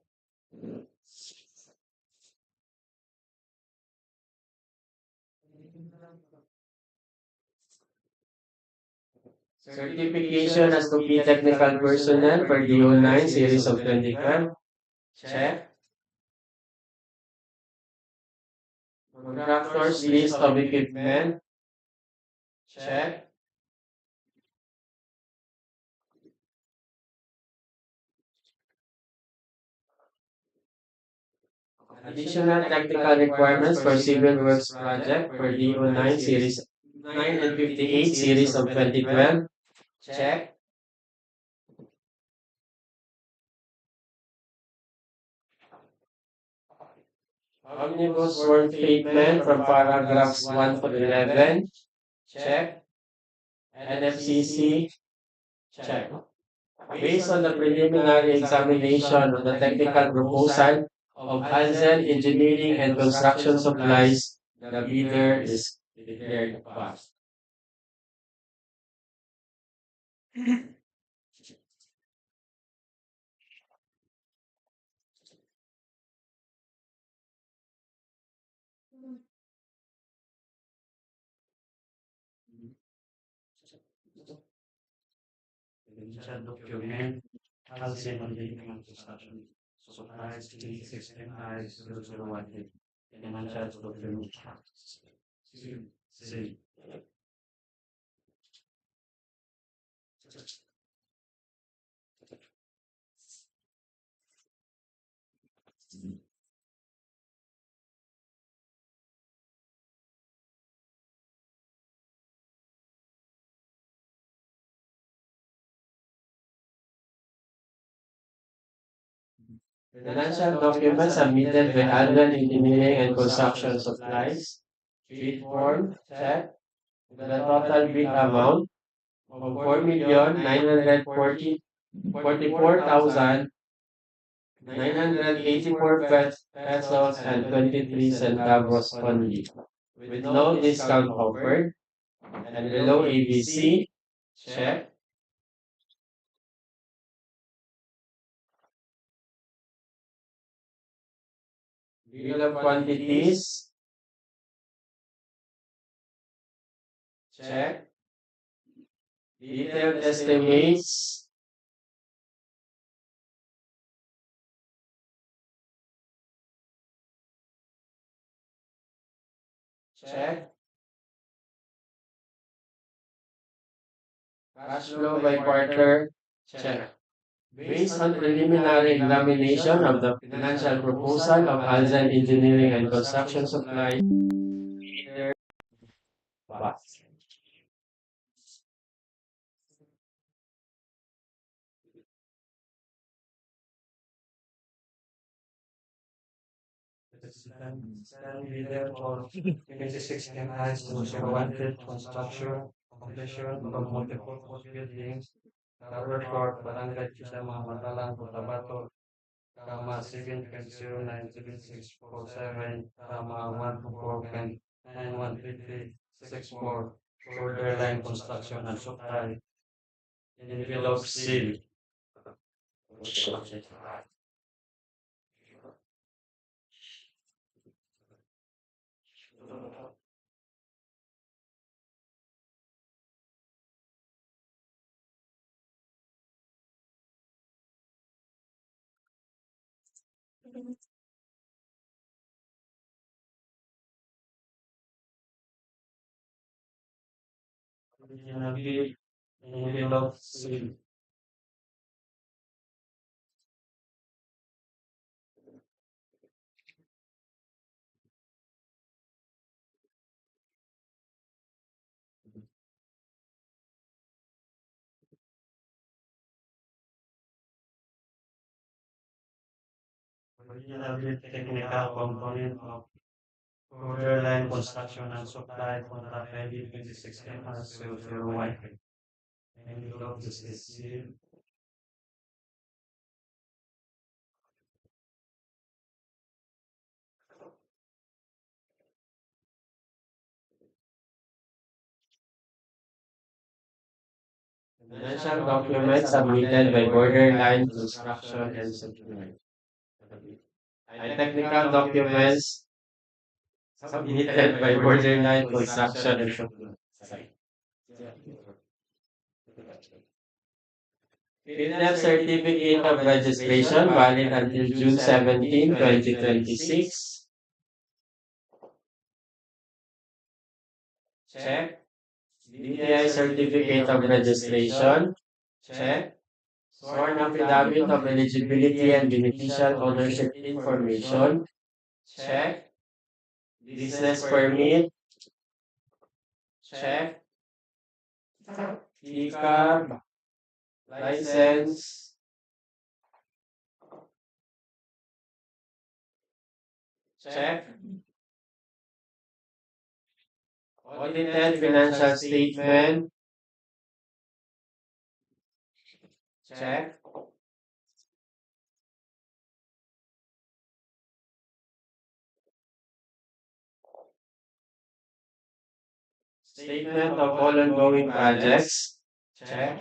Certification as to key technical personnel for DO9 series of 2012. Check. Contractors list of equipment. Check. Additional technical requirements for civil works project for DO9 series 9 and 58 series of 2012. Check. Omnibus sworn statement from paragraphs 1 to 11. Check. NFCC. Check. Based on the preliminary examination of the technical proposal of ASEN Engineering and Construction Supplies, the bidder is declared passed. Financial document, policy on living and construction, supplies, 316I 0018, financial document. C. Financial documents submitted by Allen Engineering and Construction Supplies. Trade form, check. The total bill amount of 4,944,984 pesos and 23 centavos only, with no discount offered. And below ABC, check. Bill of quantities, check. Detailed estimates, check. Cash flow by quarter, check. Based on preliminary examination of the financial proposal of Alzen Engineering and Construction Supply, stand leader for 26 MIs to wanted construction, completion of multiple buildings, covered for Barangay KIDAMA, MATALAM, Cotabato, comma 7.097647, comma 124.913364, borderline construction and supply, envelope seal. Envelope seal. Original technical component of borderline construction and supply contract ID 26 MR001. Envelope is sealed. Financial documents submitted by Borderline Construction and Supply. Technical documents submitted by Borderline Construction and Supply. PhilHealth Certificate of Registration valid until June 17, 2026. Check. DTI Certificate of Registration. Check. Sworn Affidavit of Eligibility and Beneficial Ownership Information. Check. Business Permit. Check. TCAB. License. Check. Audited financial statement. Check. Statement of all ongoing projects. Check.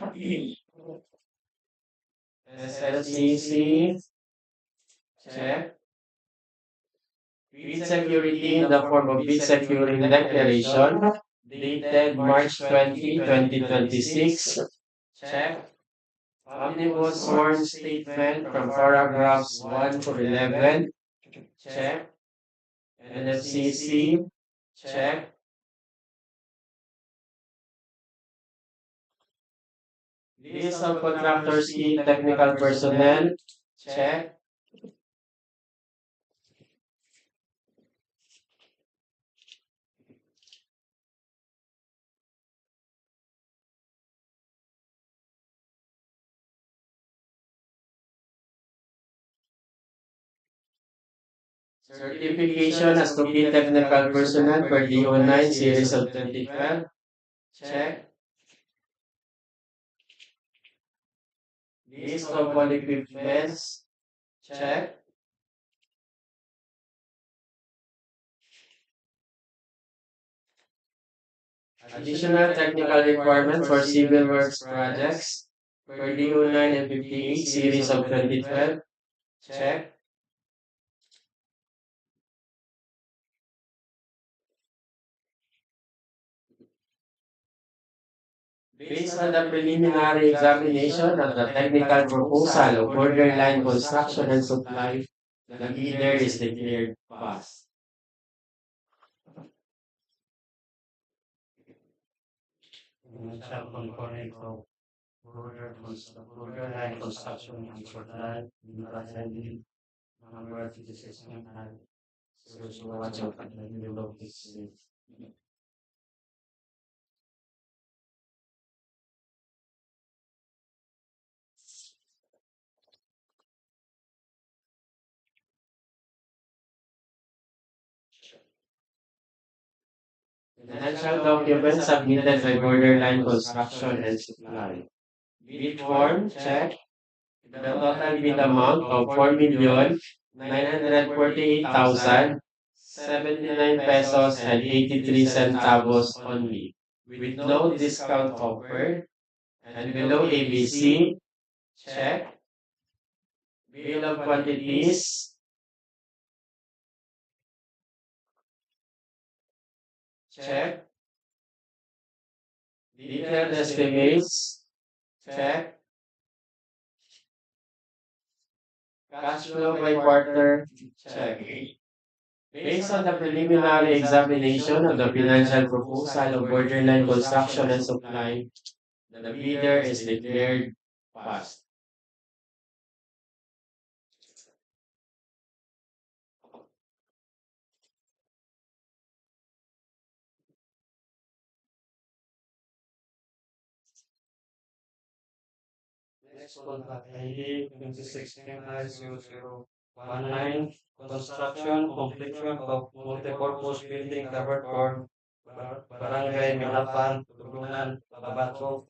SLCC. Check. Bid security in the form of bid securing declaration dated March 20, 2026. Check. Omnibus sworn statement from paragraphs 1 to 11. Check. NFCC. Check. List of contractors key technical personnel. Check. Certification as to key technical personnel for DO9 series of 2012. Check. List of all equipments. Check. Additional technical requirements for civil works projects for DO9 and 58 series of 2012. Check. Based on the preliminary examination of the technical proposal of borderline construction and supply, the bidder is declared passed. Initial component of borderline construction and supply, BRGY, number 56.9. So watch out at the middle of this. Financial documents submitted by borderline construction and supply. Bid form, check. The total bid amount of 4,948,079 pesos and 83 centavos only, with no discount offered. And below ABC, check. Bill of quantities, check. Detailed estimates, check. Cash flow by quarter, check. Based on the preliminary examination of the financial proposal of borderline construction and supply, the bidder is declared passed. Next contract ID 2016-0019, construction, completion of multipurpose building covered for Barangay MINAPAN, TULUNAN, KABACAN,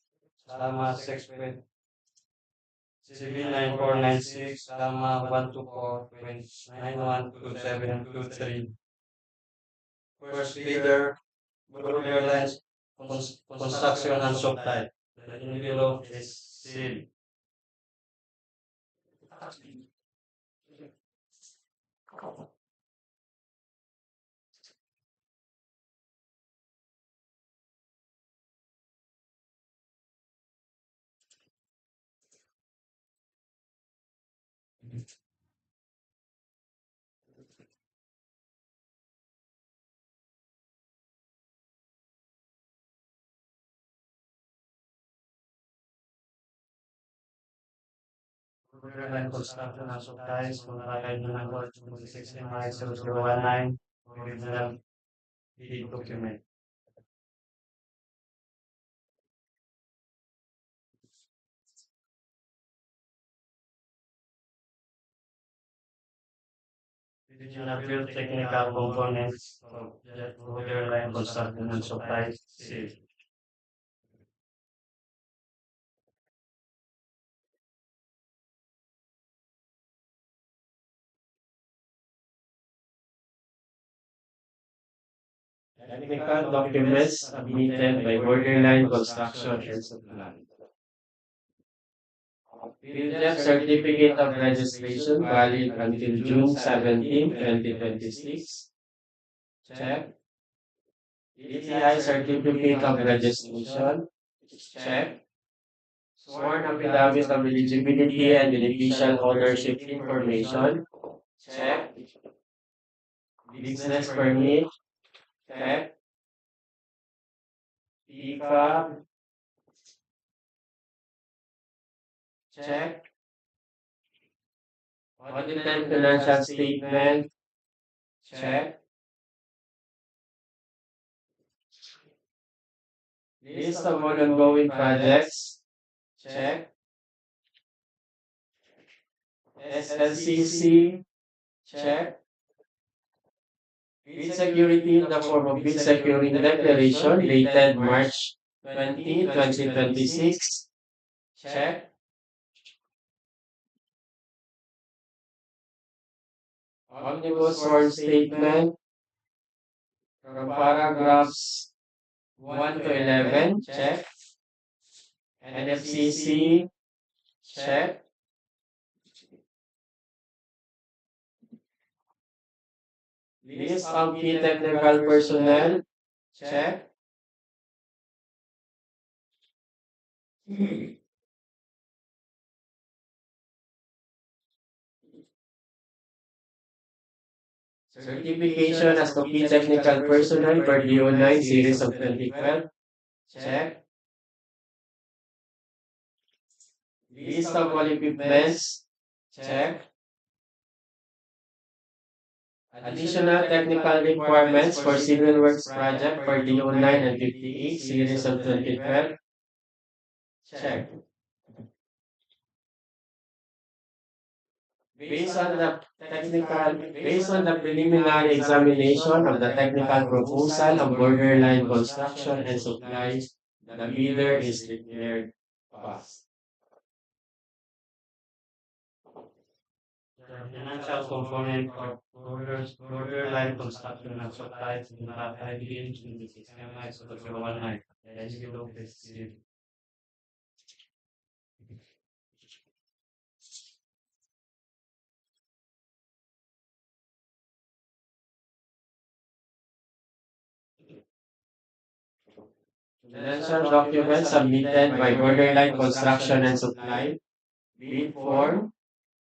Tama 6.CV9496, Tama 124.912723. First bidder, borderlines, construction and supply. The envelope is sealed. Borderline construction and supplies, contract ID number 2016-0019, original bid document. Original field technical components of borderline construction and supplies, sealed. Technical documents submitted by borderline construction and supply. PhilJEP Certificate of Registration valid until June 17, 2026. Check. DTI Certificate of Registration. Check. Sworn affidavit of eligibility and beneficial ownership information. Check. Business permit. Check. PICA. Check. Audited financial statement. Check. List of all ongoing projects. Check. SLCC. Check. Bid security in the form of bid securing declaration dated March 20, 2026. Check. Omnibus sworn statement from paragraphs 1 to 11. Check. NFCC. Check. List of key technical personnel. Check. Certification as to key technical personnel per DO9 series of 2012. Check. List of all equipments. Check. Additional technical requirements for civil works project for DO9 and 58 series of 2012. Check. Based on the preliminary examination of the technical proposal of borderline construction and supplies, the bidder is declared passed. The financial component of borderline construction and supplies in that IBM 26 MI 019. Eligible receive. Financial documents submitted by borderline construction and supply. Bid form.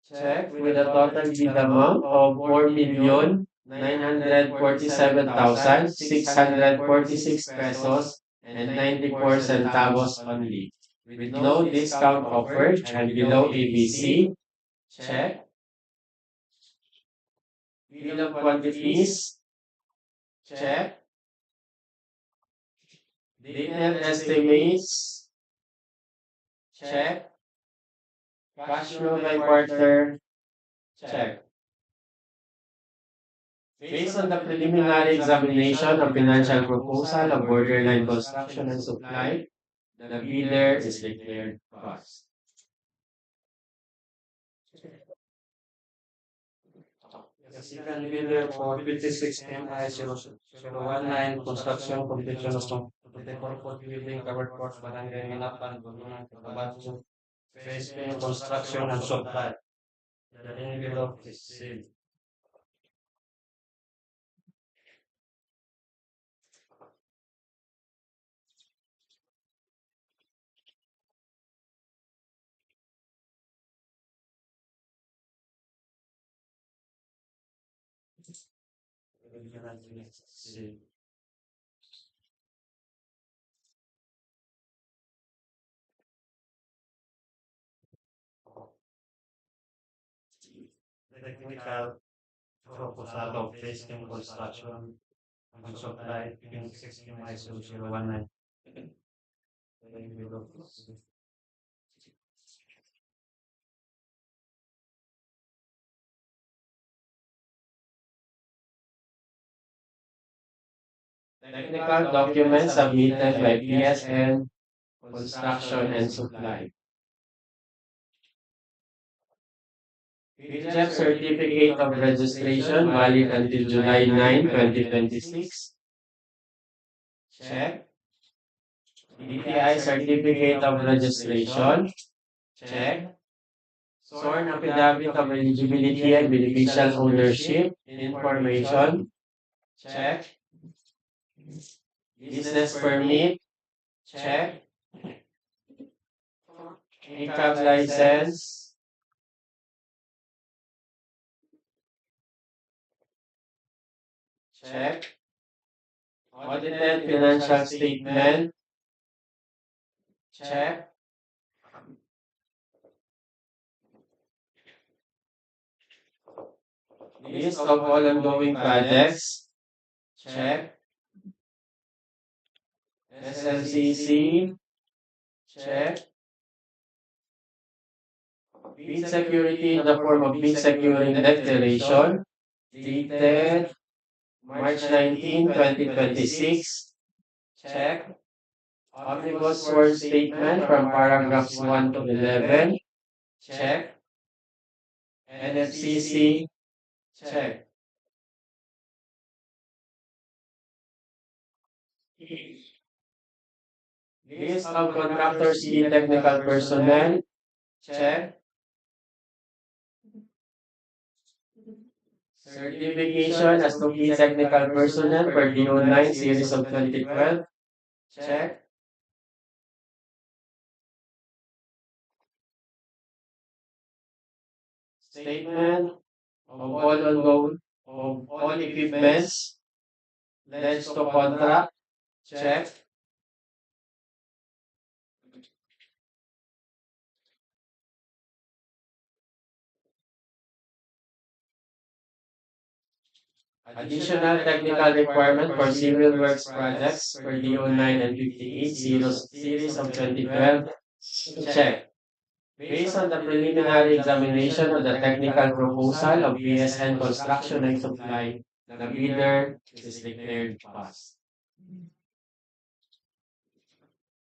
Check with a total bid amount of 4,947,646 pesos and 94 centavos only, with no discount offered and below ABC. Check. Bill of quantities. Check. Detailed estimates. Check. Cash flow by quarter. Check. Based on the preliminary examination of financial proposal of borderline construction and supply, the bidder is declared passed. The second bidder for 56 MI 019 construction completion of the corporate building covered course Barangay MINAPAN, TULUNAN, Cotabato, phase B construction and supply. The envelope is sealed. Sealed. Technical proposal of phase B construction and supply 26 MI 019. The envelope is sealed. Technical documents submitted by PSN Construction and Supply. PhilJEP Certificate of Registration valid until July 9, 2026. Check. DTI Certificate of Registration. Check. Sworn affidavit of eligibility and beneficial ownership information. Check. Business permit. Check. Income license. Check. Audited financial statement. Check. List of all ongoing projects. Check. SLCC. Check. Bid security in the form of bid securing declaration dated March 19, 2026. Check. Omnibus sworn statement from paragraphs 1 to 11. Check. NFCC. Check. List of contractors key technical personnel. Check. Certification as to key technical personnel for DEO 9 series of 2012. Check. Statement of all equipments pledged to contract. Check. Additional technical requirement for civil works projects for DEO 9 and 58 series of 2012. Check. Based on the preliminary examination of the technical proposal of BSN Construction and Supply, the bidder is declared passed.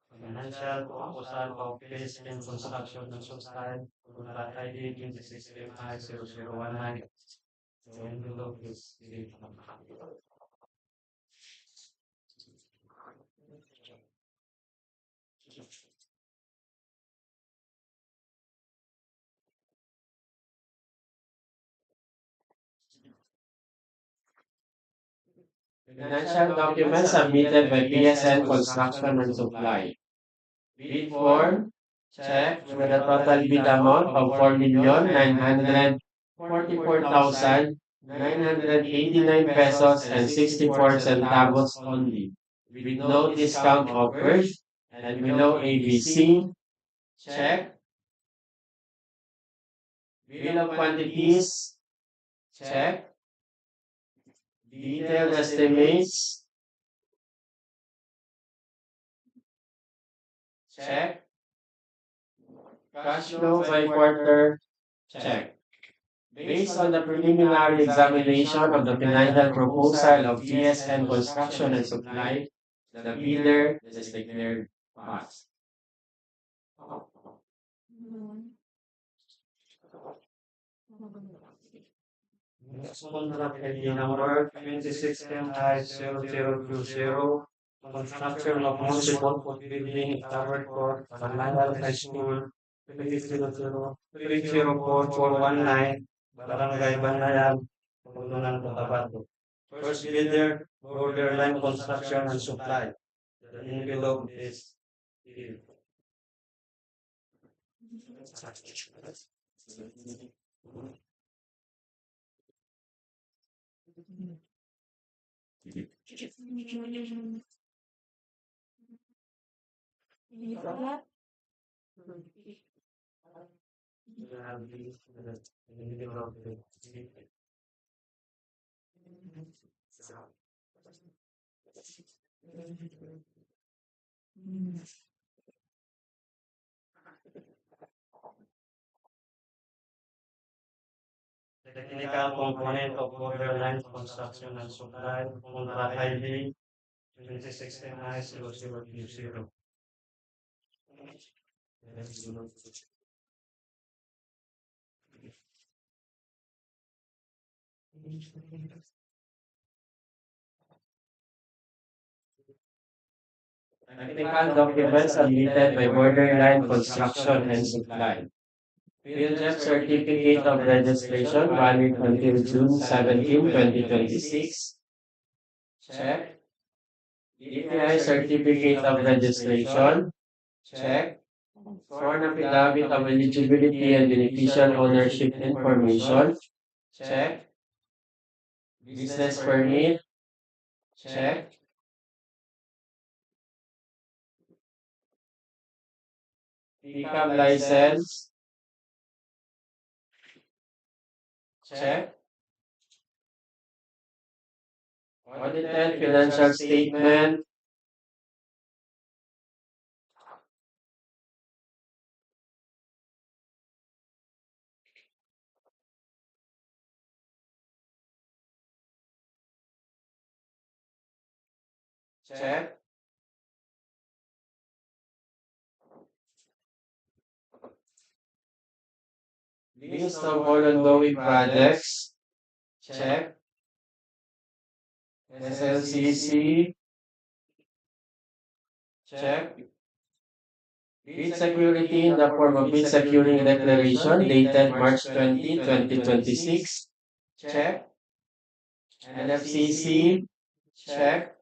Financial proposal of BSN Construction and Supply, contract ID 26MI0019. The envelope is sealed. Financial documents submitted by BSN Construction and Supply. Bid form. Check with a total bid amount of 4,944,989 pesos and 64 centavos only, with no discount offered and below ABC. Check. Bill of quantities. Check. Detailed estimates. Check. Cash flow by quarter. Check. Based on the preliminary examination of the financial proposal of BSN Construction and Supply, the bidder is declared passed. Next contract ID number 26MI0020. Construction of municipal building covered for Banangal High School 304-419, Barangay Banayag, TULUNAN, Cotabato. First bidder, Borderline Construction and Supply. The envelope is sealed. Technical component of Borderline Construction and Supply, contract ID 26MI0020. Technical documents submitted by Borderline Construction and Supply. PhilJEP Certificate of Registration valid until June 17, 2026. Check. DPI Certificate of Registration. Check. Sworn affidavit of eligibility and beneficial ownership information. Check. Business permit. Check. Pickup license. Check. Audited financial statement. Check. List of all ongoing projects. Check. SLCC. Check. Bid security in the form of bid securing declaration dated March 20, 2026. Check. NFCC. Check.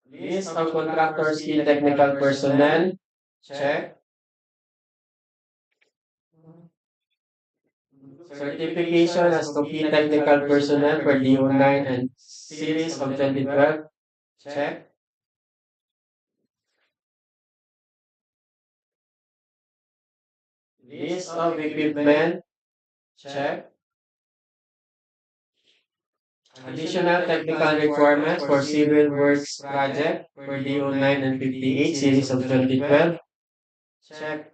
List of contractors key technical personnel. Check. Certification as to key technical personnel for DO9 and series of 2012. Check. List of equipment. Check. Additional technical requirements for civil works project for DO9 and 58 series of 2012. Check.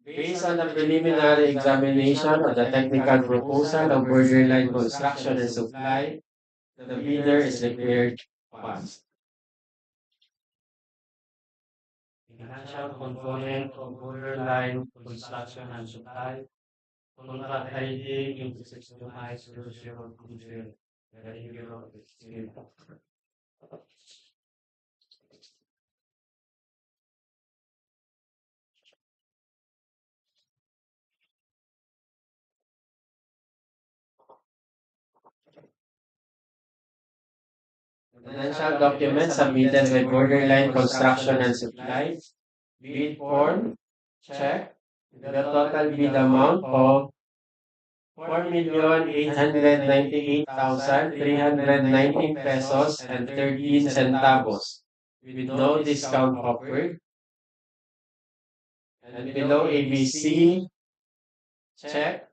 Based on the preliminary examination of the technical proposal of borderline construction and supply, the bidder is declared passed. Financial component of borderline construction and supply. Contract ID 26290020. Financial documents submitted by borderline construction and supply. Bid form. Check. The total bid amount of 4,898,319 pesos and 13 centavos with no discount offered. And below ABC, check.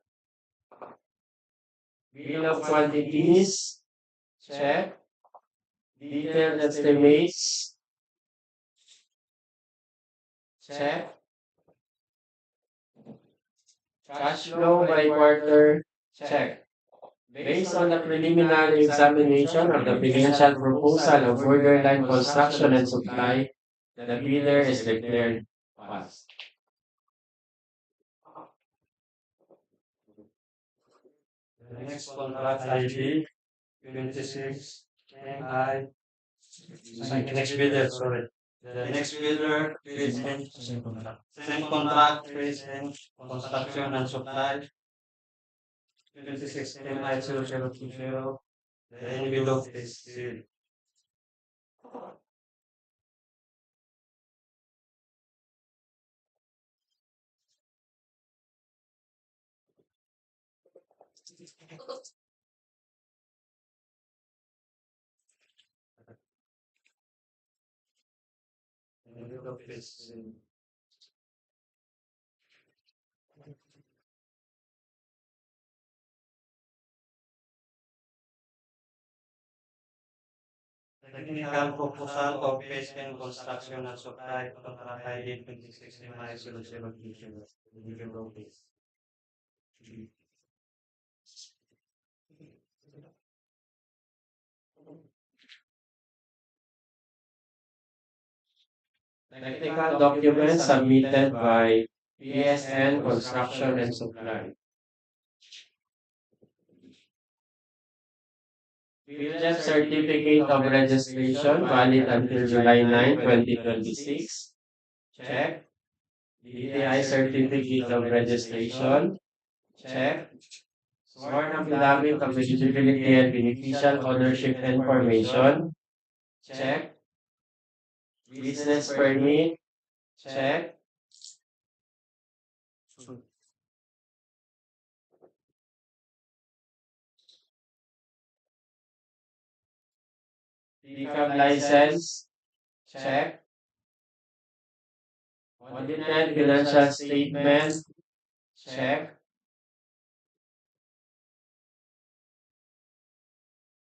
Bill of quantities, check. Detailed estimates, check. Cash flow by quarter, check. Based on the preliminary examination of the financial proposal of borderline construction and supply, the bidder is declared passed. The next contract ID 26 MI. Next bidder, sorry. The next bidder is same contract. Same contract, present construction and supply. 26 MI 0020. The envelope is sealed. Envelope is sealed. Technical proposal of basement construction and supply contract ID 26 MI 0020. The envelope is sealed. Technical documents submitted by PSN Construction and Supply. PhilJet Certificate of Registration valid until July 9, 2026. Check. DTI Certificate of Registration. Check. Sworn affidavit of eligibility and beneficial ownership information. Check. Business permit. Check. DCAB license. Check. Audited financial statement. Check.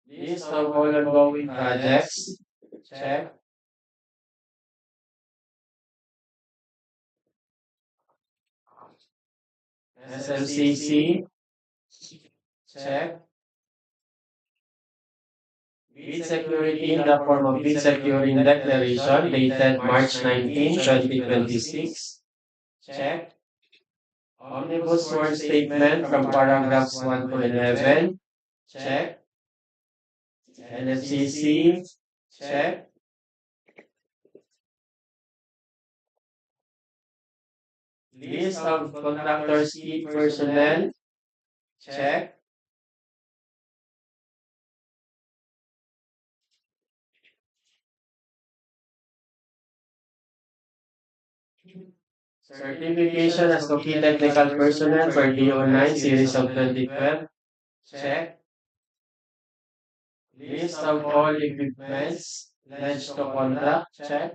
List of all ongoing projects. Check. SMCC. Check. Bid security in the form of bid securing declaration dated March 19, 2026. Check. Omnibus sworn statement from paragraphs 1 to 11. Check. NFCC. Check. List of contractors key personnel. Check. Certification as to key technical personnel for DO9 series of 2012. Check. List of all equipments pledged to contract. Check.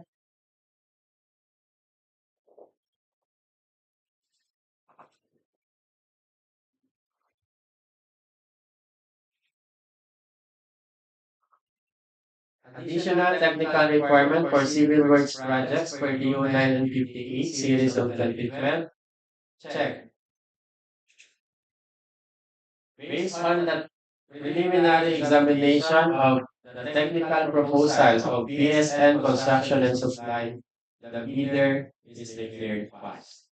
Additional technical requirement for civil works projects for DO9 and 58 series of 2012. Check. Based on the preliminary examination of the technical proposals of PSN Construction and Supply, the bidder is declared passed.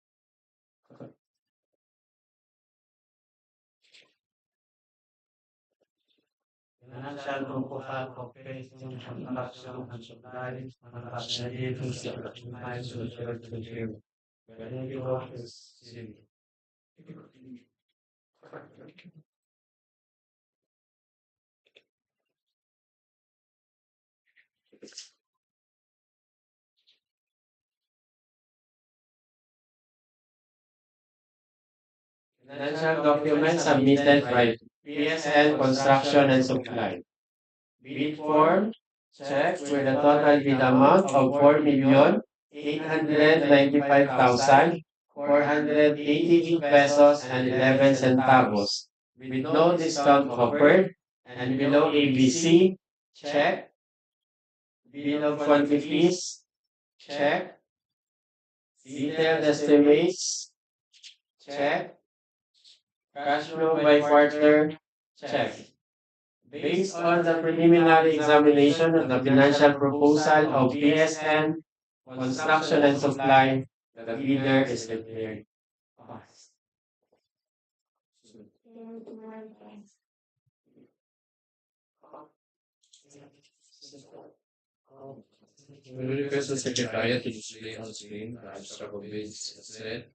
Financial proposal of Construction and Supply, manufacturing, supplies, procurement. BRGY is civil. Financial documents submitted by PSN Construction and Supply. Bid form, check with a total bid amount of 4,895,488 pesos and 11 centavos, with no discount offered, and below ABC, check. Bill of quantities, check. Detailed estimates, check. Cash flow by quarter, check. Based on the preliminary examination of the financial proposal of PSN Construction and Supply, the bidder is declared passed. We request the Secretariat to display on screen the abstract of bids as said.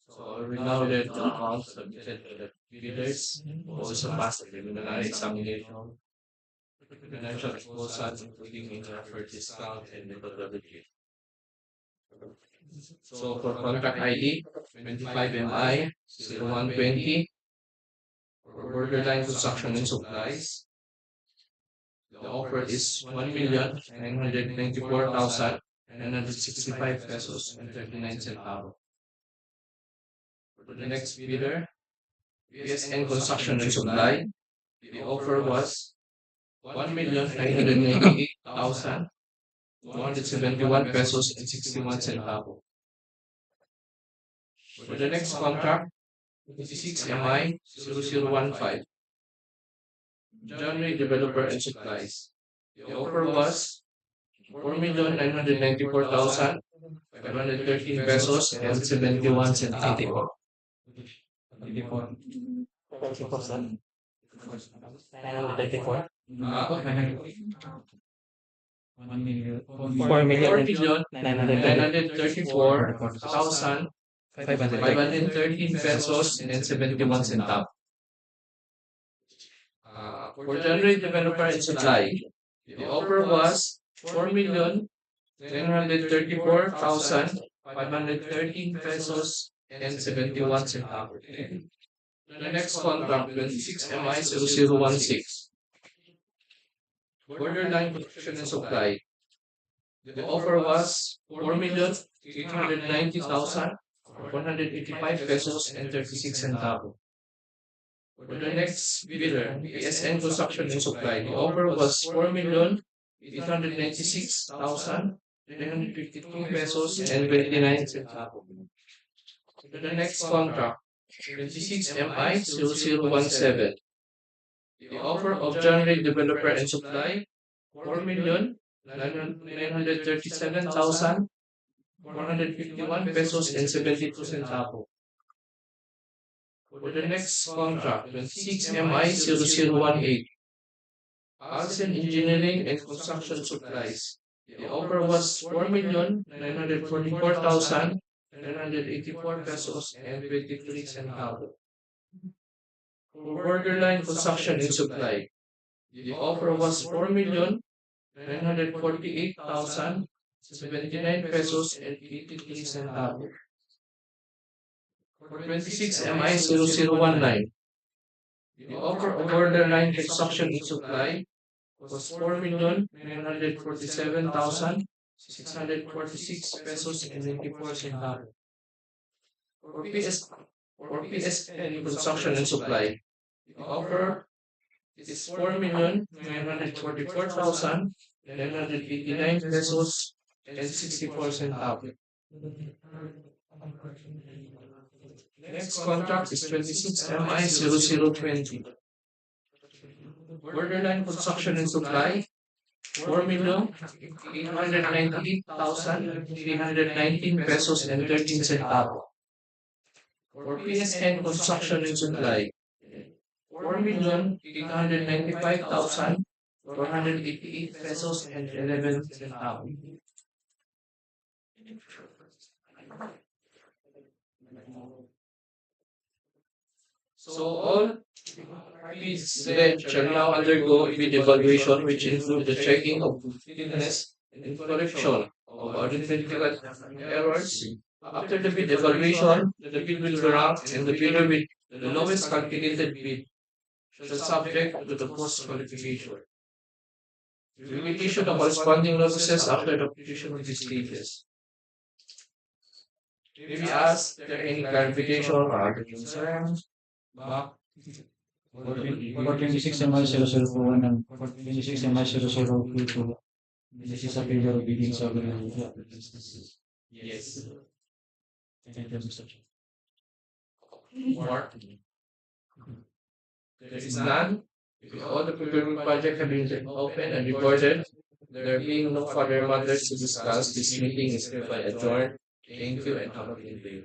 So we now read the amounts submitted to the bidders who also passed the preliminary examination. Financial proposals including interest for discount and methodology. So for contract ID 25MI 0120 for borderline construction and supplies, the offer is 1,994,965 pesos and 39 centavos. For the next bidder, PSN Construction and Supply, the offer was 1,998,271 pesos and 61 centavos. For the next contract, 26 MI 0015. January Developer and Supplies. The offer was 4,994,513 pesos and 71 centavos. 24. 24,000. 934. 1 million. 4,934,513 pesos and 71 centavos. For January Developer and Supply, the offer was 4,934,513 pesos and 71 centavos. The next contract, 26 MI 0016. Borderline Construction and Supply. The offer was 4,890,185 pesos and 36 centavos. For the next bidder, PSN Construction and Supply, the offer was 4,896,352 pesos and 29 centavos. For the next contract, 26 MI 0017. The offer of January Developer and Supply, 4,937,451 pesos and 72 centavos. For the next contract, 26 MI 0018. Alsen Engineering and Construction Supplies. The offer was 4,944,984 pesos and 23 centavos. For Borderline Construction and Supply, the offer was 4,948,079 pesos and 83 centavos. For 26 MI 0019, the offer of Borderline Construction and Supply was 4,947,646 pesos and 94 centavos. For PSN Construction and Supply, the offer is 4,944,989 pesos and 64 centavos. Next contract is 26 MI 0020. Borderline Construction and Supply, 4,898,319 pesos and 13 centavos. For PSN Construction and Supply, 4,895,488 pesos and 11 centavos. So all parties shall now undergo a bid evaluation, which include the checking of fitness and correction of arithmetical errors. After the bid evaluation, the bid will be ranked, and the bidder with the lowest calculated bid shall subject to the post-qualification. We will issue the corresponding notices after the completion of these stages. May we ask if there are any clarification or other concerns? Back. For 26 MI 0041 and 26 MI 0022. This is a failure of bidding sovereign. Yes. Thank you, Mr. Chair. More? There is none. If all the procurement projects have been opened and recorded, there being no further matters to discuss, this meeting is hereby adjourned. Thank you and have a good day.